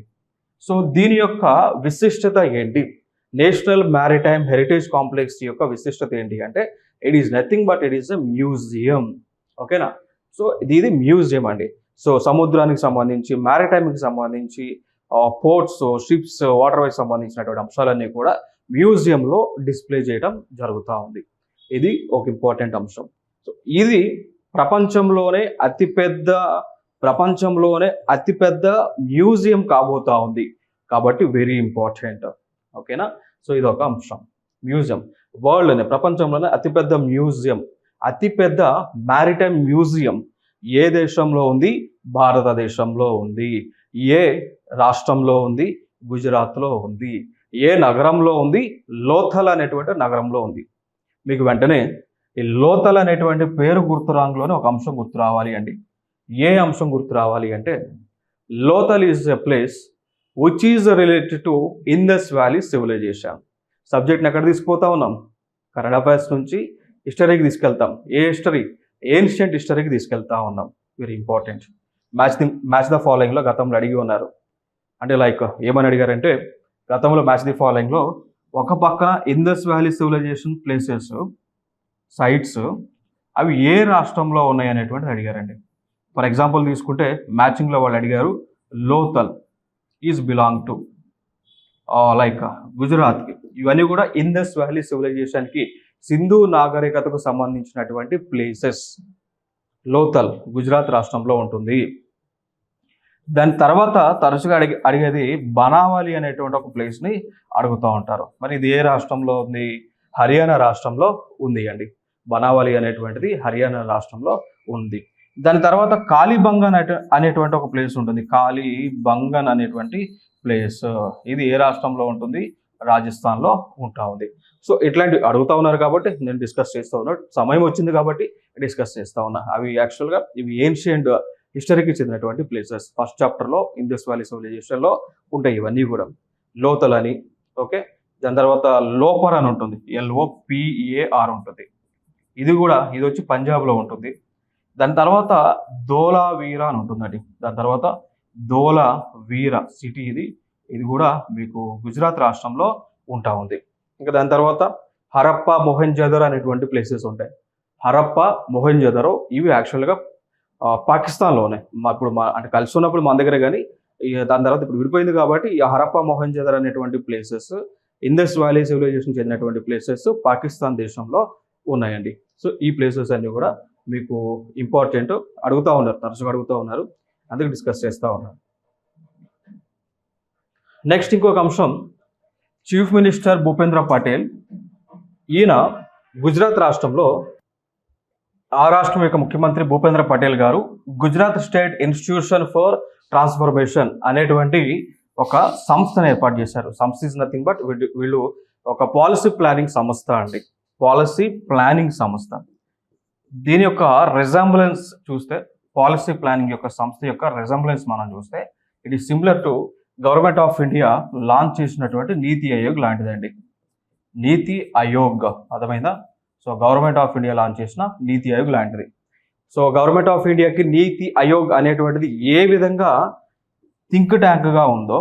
సో దీని యొక్క విశిష్టత ఏంటి? నేషనల్ మ్యారిటైమ్ హెరిటేజ్ కాంప్లెక్స్ యొక్క విశిష్టత ఏంటి అంటే it is nothing but it is a museum. ఓకేనా? సో ఇది మ్యూజియం అండి. సో సముద్రానికి సంబంధించి, మ్యారిటైమ్కి సంబంధించి, పోర్ట్స్, షిప్స్, వాటర్ వైస్ సంబంధించినటువంటి అంశాలన్నీ కూడా మ్యూజియంలో డిస్ప్లే చేయడం జరుగుతూ ఉంది. ఇది ఒక ఇంపార్టెంట్ అంశం. సో ఇది ప్రపంచంలోనే అతిపెద్ద మ్యూజియం కాబోతా ఉంది కాబట్టి వెరీ ఇంపార్టెంట్. ఓకేనా? సో ఇది ఒక అంశం. మ్యూజియం వరల్డ్లోనే, ప్రపంచంలోనే అతిపెద్ద మ్యారిటైమ్ మ్యూజియం ఏ దేశంలో ఉంది? భారతదేశంలో ఉంది. ఏ రాష్ట్రంలో ఉంది? గుజరాత్లో ఉంది. ఏ నగరంలో ఉంది? లోథల్ అనేటువంటి నగరంలో ఉంది. మీకు వెంటనే ఈ లోథల్ అనేటువంటి పేరు గుర్తురాంగ్లోనే ఒక అంశం గుర్తు రావాలి అండి. ఏ అంశం గుర్తు రావాలి అంటే Lothal is a place which is related to Indus valley civilisation. సబ్జెక్ట్ని ఎక్కడ తీసుకుపోతా ఉన్నాం? కరెంట్ అఫైర్స్ నుంచి హిస్టరీకి తీసుకెళ్తాం. ఏ హిస్టరీ? ఏన్షియంట్ హిస్టరీకి తీసుకెళ్తా ఉన్నాం. Very important. మ్యాచ్ ద ఫాలోయింగ్లో గతంలో అడిగి ఉన్నారు. అంటే లైక్ ఏమని అడిగారంటే గతంలో మ్యాచ్ ది ఫాలోయింగ్లో ఒక పక్కన Indus valley civilisation places, sites అవి ఏ రాష్ట్రంలో ఉన్నాయి అనేటువంటిది అడిగారండి. ఫర్ ఎగ్జాంపుల్ తీసుకుంటే మ్యాచింగ్లో వాళ్ళు అడిగారు Lothal is belong to like గుజరాత్కి. ఇవన్నీ కూడా ఇండస్ వ్యాలీ సివిలైజేషన్కి, సింధు నాగరికతకు సంబంధించినటువంటి ప్లేసెస్. లోథల్ గుజరాత్ రాష్ట్రంలో ఉంటుంది. దాని తర్వాత తరచుగా అడిగేది బనావలి అనేటువంటి ఒక ప్లేస్ని అడుగుతూ ఉంటారు. మరి ఇది ఏ రాష్ట్రంలో ఉంది? హర్యానా రాష్ట్రంలో ఉంది అండి. బనావలి అనేటువంటిది హర్యానా రాష్ట్రంలో ఉంది. దాని తర్వాత కాళీబంగన్ అనేటువంటి ఒక ప్లేస్ ఉంటుంది. కాళీబంగన్ అనేటువంటి ప్లేస్ ఇది ఏ రాష్ట్రంలో ఉంటుంది? రాజస్థాన్లో ఉంటా ఉంది. సో ఇట్లాంటివి అడుగుతా ఉన్నారు కాబట్టి నేను డిస్కస్ చేస్తూ ఉన్నాను. సమయం వచ్చింది కాబట్టి డిస్కస్ చేస్తూ ఉన్నా. అవి యాక్చువల్గా ఇవి ఏన్షియంట్ హిస్టరీకి చెందినటువంటి ప్లేసెస్. ఫస్ట్ చాప్టర్లో ఇండస్ వ్యాలీ సివిలైజేషన్లో ఉంటాయి ఇవన్నీ కూడా. లోథల్ అని, ఓకే. దాని తర్వాత లోపర్ అని ఉంటుంది, LOPAR ఉంటుంది. ఇది వచ్చి పంజాబ్లో ఉంటుంది. దాని తర్వాత ధోలావీరా అని ఉంటుందండి. దాని తర్వాత ధోలావీరా సిటీ ఇది కూడా మీకు గుజరాత్ రాష్ట్రంలో ఉంటా ఉంది. ఇంకా దాని తర్వాత హరప్పా, మొహెంజోదరో అనేటువంటి ప్లేసెస్ ఉంటాయి. హరప్పా, మొహెంజోదరో ఇవి యాక్చువల్గా పాకిస్తాన్లోనే. ఇప్పుడు అంటే కలిసి ఉన్నప్పుడు మన దగ్గర, కానీ దాని తర్వాత ఇప్పుడు విడిపోయింది కాబట్టి ఈ హరప్పా, మొహెంజోదరో అనేటువంటి ప్లేసెస్, ఇండస్ వ్యాలీ సివిలైజేషన్ చెందినటువంటి ప్లేసెస్ పాకిస్తాన్ దేశంలో ఉన్నాయండి. సో ఈ ప్లేసెస్ అన్ని కూడా మీకు ఇంపార్టెంట్. తరచుగా అడుగుతూ ఉన్నారు, అందుకు డిస్కస్ చేస్తూ ఉన్నారు. నెక్స్ట్ ఇంకొక అంశం, చీఫ్ మినిస్టర్ భూపేంద్ర పటేల్. ఈయన గుజరాత్ రాష్ట్రంలో, ఆ రాష్ట్రం యొక్క ముఖ్యమంత్రి భూపేంద్ర పటేల్ గారు Gujarat state institution for transformation అనేటువంటి ఒక సంస్థను ఏర్పాటు చేశారు. సంస్థ ఈజ్ నథింగ్ బట్ వీళ్ళు ఒక పాలసీ ప్లానింగ్ సంస్థ అండి. పాలసీ ప్లానింగ్ సంస్థ. దీని యొక్క రెజంబ్లెన్స్ చూస్తే, పాలసీ ప్లానింగ్ యొక్క సంస్థ యొక్క రెజంబ్లెన్స్ మనం చూస్తే it is similar to government of India launch చేసినటువంటి నీతి ఆయోగ్ లాంటిదండి. నీతి ఆయోగ్, అర్థమైందా? So government of India launch చేసిన నీతి ఆయోగ్ లాంటిది. సో గవర్నమెంట్ ఆఫ్ ఇండియాకి నీతి ఆయోగ్ అనేటువంటిది ఏ విధంగా థింక్ ట్యాంక్గా ఉందో,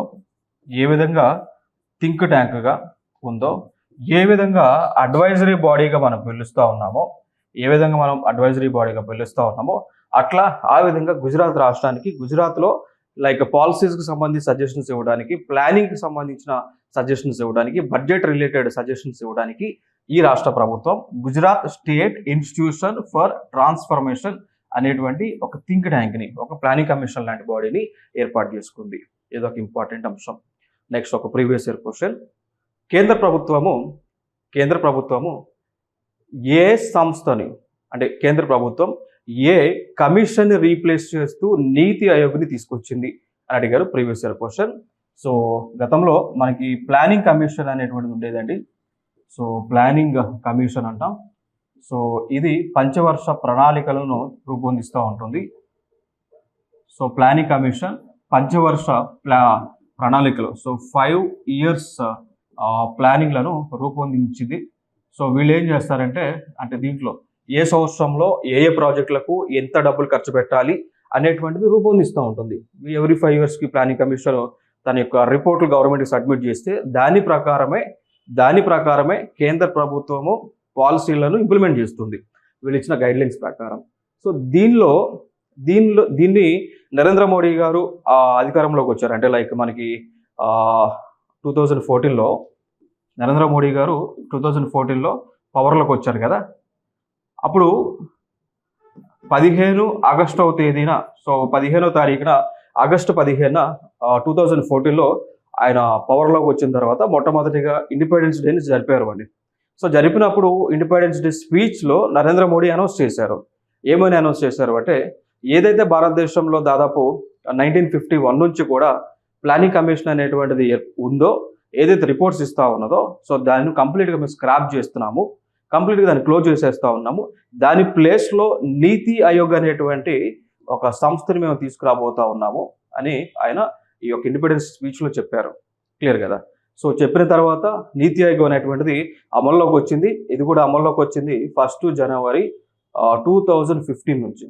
ఏ విధంగా అడ్వైజరీ బాడీగా మనం పిలుస్తూ ఉన్నామో, అట్లా ఆ విధంగా గుజరాత్ రాష్ట్రానికి, గుజరాత్లో లైక్ పాలసీస్కి సంబంధించి సజెషన్స్ ఇవ్వడానికి, ప్లానింగ్కి సంబంధించిన సజెషన్స్ ఇవ్వడానికి, బడ్జెట్ రిలేటెడ్ సజెషన్స్ ఇవ్వడానికి ఈ రాష్ట్ర ప్రభుత్వం Gujarat state institution for transformation అనేటువంటి ఒక థింక్ ట్యాంక్ని, ఒక ప్లానింగ్ కమిషన్ లాంటి బాడీని ఏర్పాటు చేసుకుంది. ఇది ఒక ఇంపార్టెంట్ అంశం. నెక్స్ట్ ఒక ప్రీవియస్ ఇయర్ క్వశ్చన్, కేంద్ర ప్రభుత్వము ఏ సంస్థని, అంటే కేంద్ర ప్రభుత్వం ఏ కమిషన్ రీప్లేస్ చేస్తూ నీతి ఆయోగ్ని తీసుకొచ్చింది అని అడిగారు ప్రీవియస్ ఇయర్ క్వశ్చన్. సో గతంలో మనకి ప్లానింగ్ కమిషన్ అనేటువంటిది ఉండేదండి. సో ప్లానింగ్ కమిషన్ అంటాం. సో ఇది పంచవర్ష ప్రణాళికలను రూపొందిస్తూ ఉంటుంది. సో ప్లానింగ్ కమిషన్ పంచవర్ష ప్రణాళికలు, సో 5 years ప్లానింగ్లను రూపొందించింది. సో వీళ్ళు ఏం చేస్తారంటే, అంటే దీంట్లో ఏ సంవత్సరంలో ఏ ప్రాజెక్టులకు ఎంత డబ్బులు ఖర్చు పెట్టాలి అనేటువంటిది రూపొందిస్తూ ఉంటుంది. ఎవ్రీ 5 yearsకి ప్లానింగ్ కమిషన్ తన యొక్క రిపోర్ట్లు గవర్నమెంట్కి సబ్మిట్ చేస్తే దాని ప్రకారమే కేంద్ర ప్రభుత్వము పాలసీలను ఇంప్లిమెంట్ చేస్తుంది వీళ్ళు ఇచ్చిన గైడ్లైన్స్ ప్రకారం. సో దీన్ని నరేంద్ర మోడీ గారు అధికారంలోకి వచ్చారు. అంటే లైక్ మనకి 2014లో నరేంద్ర మోడీ గారు 2014లో పవర్లోకి వచ్చారు కదా. అప్పుడు 15 ఆగస్టు తేదీన, సో 15వ తారీఖున ఆగస్టు 15న 2014లో ఆయన పవర్లోకి వచ్చిన తర్వాత మొట్టమొదటిగా ఇండిపెండెన్స్ డేని జరిపారు అండి. సో జరిపినప్పుడు ఇండిపెండెన్స్ డే స్పీచ్లో నరేంద్ర మోడీ అనౌన్స్ చేశారు. ఏమని అనౌన్స్ చేశారు అంటే, ఏదైతే భారతదేశంలో దాదాపు 1951 నుంచి కూడా ప్లానింగ్ కమిషన్ అనేటువంటిది ఉందో, ఏదైతే రిపోర్ట్స్ ఇస్తూ ఉన్నదో, సో దాన్ని కంప్లీట్గా మేము స్క్రాప్ చేస్తున్నాము, కంప్లీట్గా దాన్ని క్లోజ్ చేసేస్తూ ఉన్నాము. దాని ప్లేస్లో నీతి ఆయోగ్ అనేటువంటి ఒక సంస్థని మేము తీసుకురాబోతా ఉన్నాము అని ఆయన ఈ యొక్క ఇండిపెండెన్స్ స్పీచ్లో చెప్పారు. క్లియర్ కదా. సో చెప్పిన తర్వాత నీతి ఆయోగ్ అనేటువంటిది అమల్లోకి వచ్చింది. ఇది కూడా అమల్లోకి వచ్చింది 1 January 2015 నుంచి.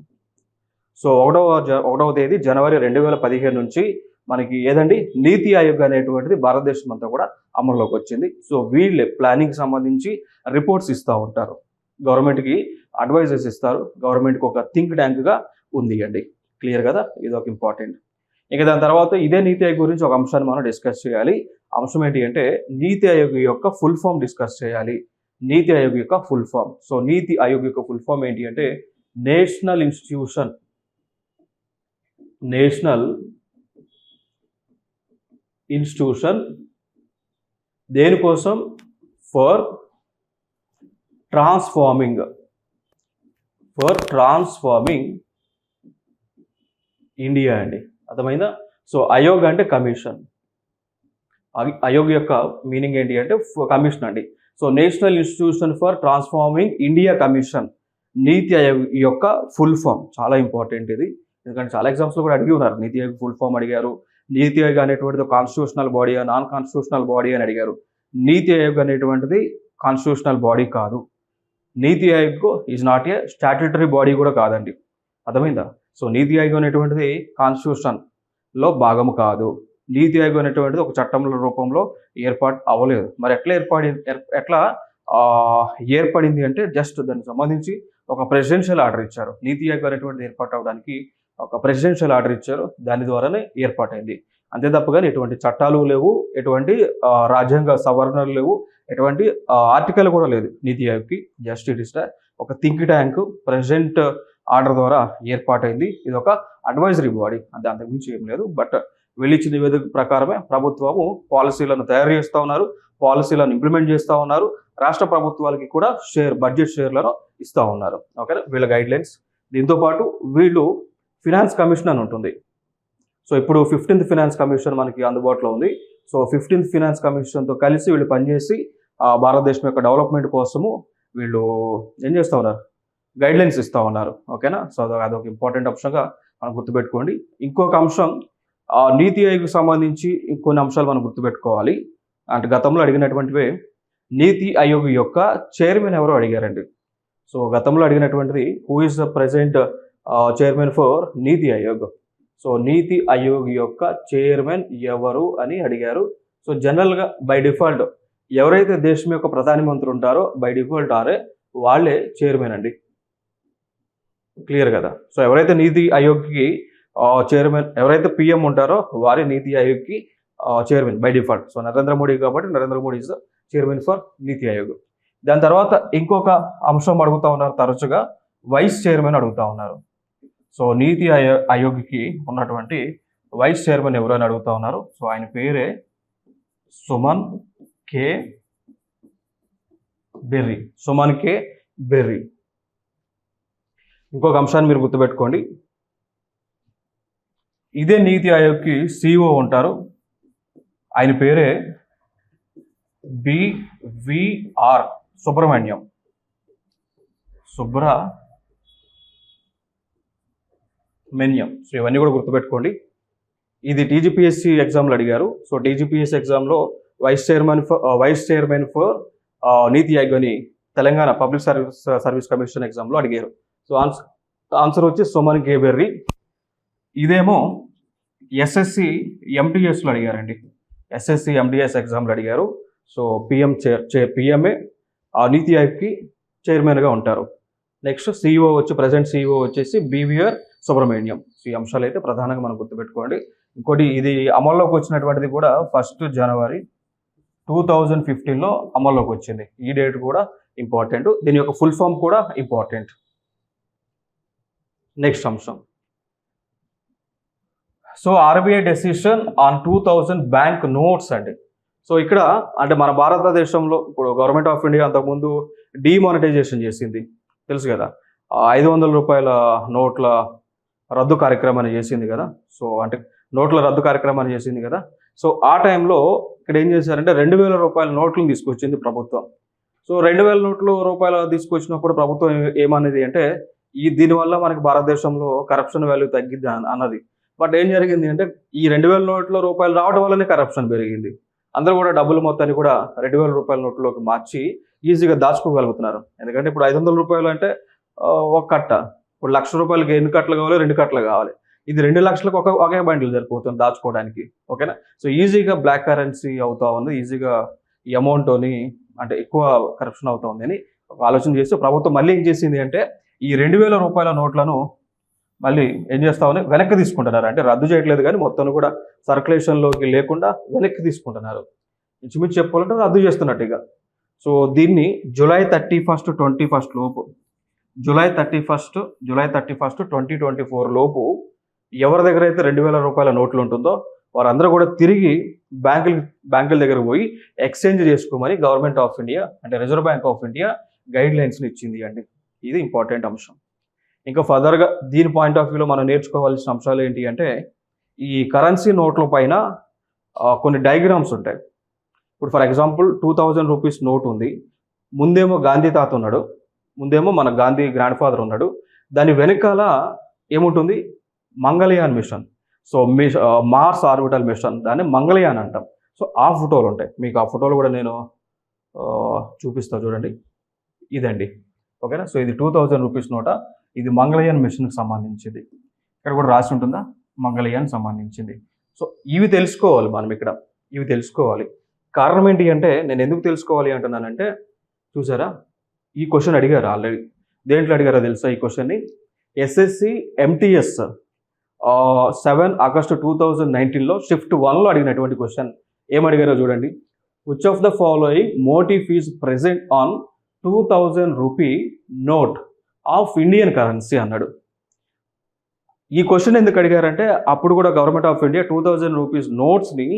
సో 1వ తేదీ జనవరి 2015 నుంచి మనకి ఏదండి నీతి ఆయోగ్ అనేటువంటిది భారతదేశం అంతా కూడా అమల్లోకి వచ్చింది. సో వీళ్ళే ప్లానింగ్ సంబంధించి రిపోర్ట్స్ ఇస్తూ ఉంటారు, గవర్నమెంట్కి అడ్వైజెస్ ఇస్తారు, గవర్నమెంట్కి ఒక థింక్ ట్యాంక్గా ఉంది అండి. క్లియర్ కదా, ఇది ఒక ఇంపార్టెంట్. ఇక దాని తర్వాత ఇదే నీతి ఆయోగ్ గురించి ఒక అంశాన్ని మనం డిస్కస్ చేయాలి. అంశం ఏంటి అంటే, నీతి ఆయోగ్ యొక్క ఫుల్ ఫామ్ డిస్కస్ చేయాలి. నీతి ఆయోగ్ యొక్క ఫుల్ ఫామ్. సో నీతి ఆయోగ్ యొక్క ఫుల్ ఫామ్ ఏంటి అంటే, నేషనల్ ఇన్స్టిట్యూషన్ దేనికోసం? ఫర్ ట్రాన్స్ఫార్మింగ్ ఇండియా అండి. అర్థమైందా? సో ఆయోగ్ అంటే కమిషన్. ఆయోగ్ యొక్క మీనింగ్ ఏంటి అంటే కమిషన్ అండి. So national institution for transforming India commission, నీతి ఆయోగ్ యొక్క ఫుల్ ఫామ్. చాలా ఇంపార్టెంట్ ఇది, ఎందుకంటే చాలా ఎగ్జామ్స్లో కూడా అడిగి ఉన్నారు. నీతి ఆయోగ్ ఫుల్ ఫామ్ అడిగారు. నీతి ఆయోగ్ అనేటువంటిది constitutional body, non constitutional body అని అడిగారు. నీతి ఆయోగ్ అనేటువంటిది కాన్స్టిట్యూషనల్ బాడీ కాదు. నీతి Aayog is not a statutory body కూడా కాదండి. అర్థమైందా? సో నీతి ఆయోగ్ అనేటువంటిది కాన్స్టిట్యూషన్లో భాగము కాదు. నీతి ఆయోగ్ అనేటువంటిది ఒక చట్టంలో రూపంలో ఏర్పాటు అవ్వలేదు. మరి ఎట్లా ఏర్పడింది అంటే, జస్ట్ దానికి సంబంధించి ఒక ప్రెసిడెన్షియల్ ఆర్డర్ ఇచ్చారు. నీతి ఆయోగ్ అనేటువంటిది ఏర్పాటు అవడానికి ఒక ప్రెసిడెన్షియల్ ఆర్డర్ ఇచ్చారు, దాని ద్వారానే ఏర్పాటైంది. అంతే తప్పగానే ఎటువంటి చట్టాలు లేవు, ఎటువంటి రాజ్యాంగ సవరణలు లేవు, ఎటువంటి ఆర్టికల్ కూడా లేదు నీతి ఆయోగ్కి. జస్ట్ ఇట్ ఇస్ ఒక థింక్ ట్యాంక్ ప్రెసిడెంట్ ఆర్డర్ ద్వారా ఏర్పాటైంది. ఇది ఒక అడ్వైజరీ బాడీ, అంతే, అంతకుమించి ఏం లేదు. బట్ వీళ్ళిచ్చిన నివేదిక ప్రకారమే ప్రభుత్వము పాలసీలను తయారు చేస్తూ ఉన్నారు, పాలసీలను ఇంప్లిమెంట్ చేస్తూ ఉన్నారు. రాష్ట్ర ప్రభుత్వాలకి కూడా బడ్జెట్ షేర్లను ఇస్తూ ఉన్నారు. ఓకే, వీళ్ళ గైడ్లైన్స్. దీంతో పాటు వీళ్ళు ఫినాన్స్ కమిషన్ అని ఉంటుంది. సో ఇప్పుడు 15th ఫినాన్స్ కమిషన్ మనకి అందుబాటులో ఉంది. సో 15th ఫినాన్స్ కమిషన్తో కలిసి వీళ్ళు పనిచేసి భారతదేశం యొక్క డెవలప్మెంట్ కోసము వీళ్ళు ఏం చేస్తూ ఉన్నారు? గైడ్లైన్స్ ఇస్తూ ఉన్నారు. ఓకేనా? సో అదొక ఇంపార్టెంట్ అంశంగా మనం గుర్తుపెట్టుకోండి. ఇంకొక అంశం, నీతి ఆయోగ్కి సంబంధించి ఇంకొన్ని అంశాలు మనం గుర్తుపెట్టుకోవాలి. అంటే గతంలో అడిగినటువంటివే, నీతి ఆయోగ్ యొక్క చైర్మన్ ఎవరో అడిగారండి. సో గతంలో అడిగినటువంటిది, who is the present chairman for NITI Aayog. So నీతి ఆయోగ్ యొక్క చైర్మన్ ఎవరు అని అడిగారు. సో జనరల్గా బై డిఫాల్ట్ ఎవరైతే దేశం యొక్క ప్రధానమంత్రి ఉంటారో బై డిఫాల్ట్ వాళ్ళే చైర్మన్ అండి. క్లియర్ కదా? సో ఎవరైతే నీతి ఆయోగ్కి చైర్మన్, ఎవరైతే పిఎం ఉంటారో వారే నీతి ఆయోగ్కి chairman by default. So Narendra Modi కాబట్టి Narendra Modi is the chairman for NITI Aayog. దాని తర్వాత ఇంకొక అంశం అడుగుతూ ఉన్నారు తరచుగా, వైస్ చైర్మన్ అడుగుతూ ఉన్నారు. సో నీతి ఆయోగ్కి ఉన్నటువంటి వైస్ చైర్మన్ ఎవరు అని అడుగుతూ ఉన్నారు. సో ఆయన పేరే సుమన్ కే బెర్రీ. ఇంకొక అంశాన్ని మీరు గుర్తుపెట్టుకోండి, ఇదే నీతి ఆయోగ్కి సిఇఓ ఉంటారు, ఆయన పేరే బివిఆర్ సుబ్రహ్మణ్యం. సో ఇవన్నీ కూడా గుర్తుపెట్టుకోండి. ఇది టీజీపీఎస్సీ ఎగ్జామ్లో అడిగారు. సో టీజీపీఎస్సీ ఎగ్జామ్లో vice chairman for NITI Aayog అని తెలంగాణ పబ్లిక్ సర్వీస్ కమిషన్ ఎగ్జామ్లో అడిగారు. సో ఆన్సర్ వచ్చి సుమన్ కేబెర్రీ. ఇదేమో ఎస్ఎస్సి ఎంటీఎస్లో అడిగారండి. ఎస్ఎస్సి ఎంటీఎస్ ఎగ్జామ్లో అడిగారు. సో పిఎంఏ నీతి ఆయోగ్కి చైర్మన్గా ఉంటారు. నెక్స్ట్ సిఇఓ ప్రజెంట్ సిఇఓ వచ్చేసి బివిఆర్ సుబ్రహ్మణ్యం. సో ఈ అంశాలు అయితే ప్రధానంగా మనం గుర్తుపెట్టుకోండి. ఇంకోటి, ఇది అమల్లోకి వచ్చినటువంటిది కూడా 1 జనవరి 2015లో అమల్లోకి వచ్చింది. ఈ డేట్ కూడా ఇంపార్టెంట్, దీని యొక్క ఫుల్ ఫామ్ కూడా ఇంపార్టెంట్. నెక్స్ట్ అంశం, so RBI decision on 2000 bank notes అండి. సో ఇక్కడ అంటే మన భారతదేశంలో ఇప్పుడు గవర్నమెంట్ ఆఫ్ ఇండియా అంతకుముందు డిమానిటైజేషన్ చేసింది, తెలుసు కదా. 500 రూపాయల నోట్ల రద్దు కార్యక్రమాన్ని చేసింది కదా. సో అంటే నోట్ల రద్దు కార్యక్రమాన్ని చేసింది కదా. సో ఆ టైంలో ఇక్కడ ఏం చేశారంటే 2000 రూపాయల నోట్లను తీసుకొచ్చింది ప్రభుత్వం. సో 2000 రూపాయలు తీసుకొచ్చినప్పుడు ప్రభుత్వం ఏమన్నది అంటే దీనివల్ల మనకి భారతదేశంలో కరప్షన్ వాల్యూ తగ్గిద్ది అన్నది. బట్ ఏం జరిగింది అంటే ఈ 2000 రూపాయలు రావడం వల్లనే కరప్షన్ పెరిగింది. అందరూ కూడా డబ్బులు మొత్తాన్ని కూడా 2000 రూపాయల నోట్లోకి మార్చి ఈజీగా దాచుకోగలుగుతున్నారు. ఎందుకంటే ఇప్పుడు 500 రూపాయలు అంటే ఒక కట్ట, ఇప్పుడు 1,00,000 రూపాయలకి ఎన్ని కట్టలు కావాలి? 2 కట్టలు కావాలి. ఇది 2 లక్షలకు ఒకే బండిల్ సరిపోతుంది దాచుకోవడానికి. ఓకేనా. సో ఈజీగా బ్లాక్ కరెన్సీ అవుతా ఉంది, ఈజీగా ఈ అమౌంట్ని అంటే ఎక్కువ కరప్షన్ అవుతా ఉంది అని ఆలోచన చేసి ప్రభుత్వం మళ్ళీ ఏం చేసింది అంటే ఈ 2000 రూపాయల నోట్లను మళ్ళీ ఏం చేస్తామని వెనక్కి తీసుకుంటున్నారు. అంటే రద్దు చేయట్లేదు కానీ మొత్తం కూడా సర్క్యులేషన్లోకి లేకుండా వెనక్కి తీసుకుంటున్నారు. ఇంచుమించు చెప్పుకోవాలంటే రద్దు చేస్తున్నట్టుగా. సో దీన్ని జూలై 31, 2021 లోపు, జూలై 31, 2024 లోపు ఎవరి దగ్గర అయితే 2000 రూపాయల నోట్లు ఉంటుందో వారందరూ కూడా తిరిగి బ్యాంకుల దగ్గర పోయి ఎక్స్చేంజ్ చేసుకోమని గవర్నమెంట్ ఆఫ్ ఇండియా అంటే రిజర్వ్ బ్యాంక్ ఆఫ్ ఇండియా గైడ్ లైన్స్ని ఇచ్చింది అండి. ఇది ఇంపార్టెంట్ అంశం. ఇంకా ఫర్దర్గా దీని పాయింట్ ఆఫ్ వ్యూలో మనం నేర్చుకోవాల్సిన అంశాలు ఏంటి అంటే ఈ కరెన్సీ నోట్ల పైన కొన్ని డయాగ్రామ్స్ ఉంటాయి. ఇప్పుడు ఫర్ ఎగ్జాంపుల్ 2000 రూపీస్ నోట్ ఉంది, ముందేమో గాంధీ తాత ఉన్నాడు, ముందేమో మన గాంధీ గ్రాండ్ ఫాదర్ ఉన్నాడు, దాని వెనకాల ఏముంటుంది? Mangalyaan mission. So Mars orbital mission, దాన్ని మంగళయాన్ అంటాం. సో ఆ ఫోటోలు ఉంటాయి, మీకు ఆ ఫోటోలు కూడా నేను చూపిస్తా చూడండి. ఇదండి, ఓకేనా. సో ఇది 2000 రూపీస్ నోట, ఇది మంగళయాన్ మిషన్కి సంబంధించింది. ఇక్కడ కూడా రాసి ఉంటుందా, మంగళయాన్ సంబంధించింది. సో ఇవి తెలుసుకోవాలి మనం, ఇక్కడ ఇవి తెలుసుకోవాలి. కారణం ఏంటి అంటే నేను ఎందుకు తెలుసుకోవాలి అంటున్నానంటే చూసారా, ఈ క్వశ్చన్ అడిగారు ఆల్రెడీ. దేంట్లో అడిగారో తెలుసా ఈ క్వశ్చన్ని? ఎస్ఎస్సి ఎంటీఎస్ 7 ఆగస్టు 2019లో షిఫ్ట్ 1లో అడిగినటువంటి క్వశ్చన్. ఏమడిగారో చూడండి. Which of the following motif is present on 2000 rupee note of Indian currency అన్నాడు. ఈ క్వశ్చన్ ఎందుకు అడిగారంటే అప్పుడు కూడా గవర్నమెంట్ ఆఫ్ ఇండియా 2000 రూపీస్ నోట్స్ని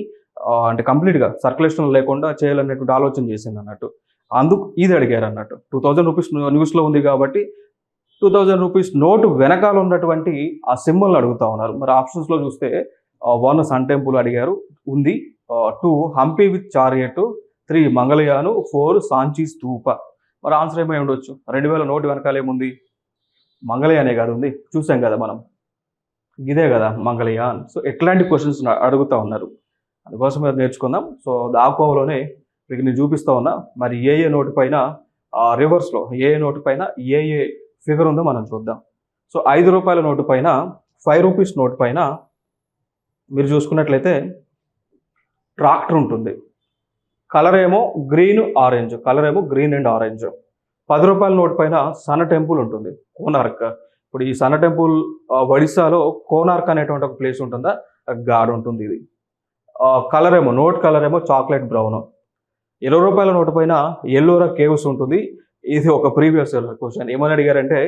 అంటే కంప్లీట్గా సర్క్యులేషన్ లేకుండా చేయాలనేటువంటి ఆలోచన చేసింది అన్నట్టు. అందుకు ఇది అడిగారు అన్నట్టు. 2000 రూపీస్ న్యూస్లో ఉంది కాబట్టి 2000 రూపీస్ నోటు వెనకాల ఉన్నటువంటి ఆ సింబల్ అడుగుతా ఉన్నారు. మరి ఆప్షన్స్లో చూస్తే 1 సన్ టెంపుల్ అడిగారు, ఉంది. 2 హంపి విత్ చారియట్, 3 మంగళయాను, 4 సాంచి స్తూప. మరి ఆన్సర్ ఏమై ఉండొచ్చు? 2000 నోటు వెనకాల ఏముంది? మంగళయానే కాదు ఉంది, చూసాం కదా మనం, ఇదే కదా మంగళయాన్. సో ఎట్లాంటి క్వశ్చన్స్ అడుగుతా ఉన్నారు, అందుకోసం మీరు నేర్చుకుందాం. సో దాకోవలోనే మీకు నేను చూపిస్తా ఉన్నా. మరి ఏ నోటు పైన రివర్స్లో ఏ నోటు పైన ఏ ఫిగర్ ఉందో మనం చూద్దాం. సో 5 రూపాయల నోటు పైన 5 రూపీస్ నోటు పైన మీరు చూసుకున్నట్లయితే ట్రాక్టర్ ఉంటుంది. కలర్ ఏమో గ్రీన్ ఆరెంజ్, కలర్ ఏమో గ్రీన్ అండ్ ఆరెంజ్. 10 రూపాయల నోటు పైన సన్ టెంపుల్ ఉంటుంది, కోనార్క్. ఇప్పుడు ఈ సన్ టెంపుల్ ఒడిశాలో కోనార్క్ అనేటువంటి ఒక ప్లేస్ ఉంటుందా, గాడ్ ఉంటుంది. ఇది కలర్ ఏమో నోట్ కలర్ ఏమో చాక్లెట్ బ్రౌన్. 20 రూపాయల నోటు పైన ఎల్లోరా కేవ్స్ ఉంటుంది. ఇది ఒక ప్రీవియస్ క్వశ్చన్. ఏమని అడిగారంటే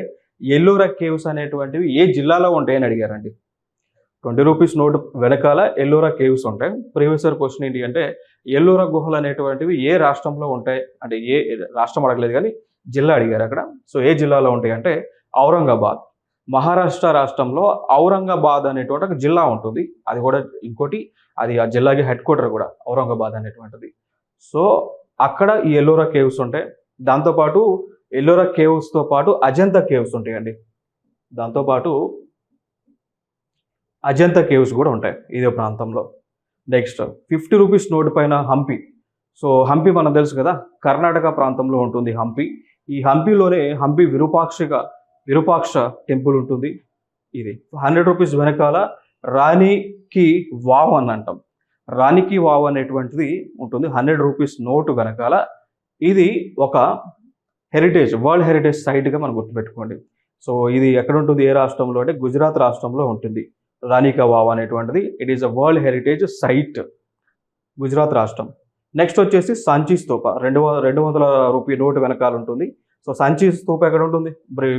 ఎల్లోరా కేవ్స్ అనేటువంటివి ఏ జిల్లాలో ఉంటాయని అడిగారండి. 20 రూపీస్ నోటు వెనకాల ఎల్లోరా కేవ్స్ ఉంటాయి. ప్రీవియస్ క్వశ్చన్ ఏంటి అంటే ఎల్లోరా గుహలు అనేటువంటివి ఏ రాష్ట్రంలో ఉంటాయి అంటే ఏ రాష్ట్రం అడగలేదు కానీ జిల్లా అడిగారు అక్కడ. సో ఏ జిల్లాలో ఉంటాయి అంటే ఔరంగాబాద్. మహారాష్ట్ర రాష్ట్రంలో ఔరంగాబాద్ అనేటువంటి ఒక జిల్లా ఉంటుంది. అది కూడా ఇంకోటి, అది ఆ జిల్లాకి హెడ్ క్వార్టర్ కూడా ఔరంగాబాద్ అనేటువంటిది. సో అక్కడ ఈ ఎల్లోరా కేవ్స్ ఉంటాయి. దాంతోపాటు ఎల్లోరా కేవ్స్తో పాటు అజంతా కేవ్స్ ఉంటాయండి. దాంతోపాటు అజంతా కేవ్స్ కూడా ఉంటాయి ఇదే ప్రాంతంలో. నెక్స్ట్ 50 రూపీస్ నోటు పైన హంపి. సో హంపి మనకు తెలుసు కదా, కర్ణాటక ప్రాంతంలో ఉంటుంది హంపి. ఈ హంపిలోనే హంపి విరూపాక్ష టెంపుల్ ఉంటుంది. ఇది 100 రూపీస్ వెనకాల రాణికి వావ్ అని అంటాం. రాణికి వావ్ అనేటువంటిది ఉంటుంది 100 రూపీస్ నోటు వెనకాల. ఇది ఒక వరల్డ్ హెరిటేజ్ సైట్గా మనం గుర్తుపెట్టుకోండి. సో ఇది ఎక్కడ ఉంటుంది, ఏ రాష్ట్రంలో అంటే గుజరాత్ రాష్ట్రంలో ఉంటుంది రాణికా వావ్ అనేటువంటిది. It is a world heritage site, Gujarat రాష్ట్రం. నెక్స్ట్ వచ్చేసి సంచి స్తూప 200 రూపాయ నోటు వెనకాల ఉంటుంది. సో సంచి స్తూప ఎక్కడ ఉంటుంది,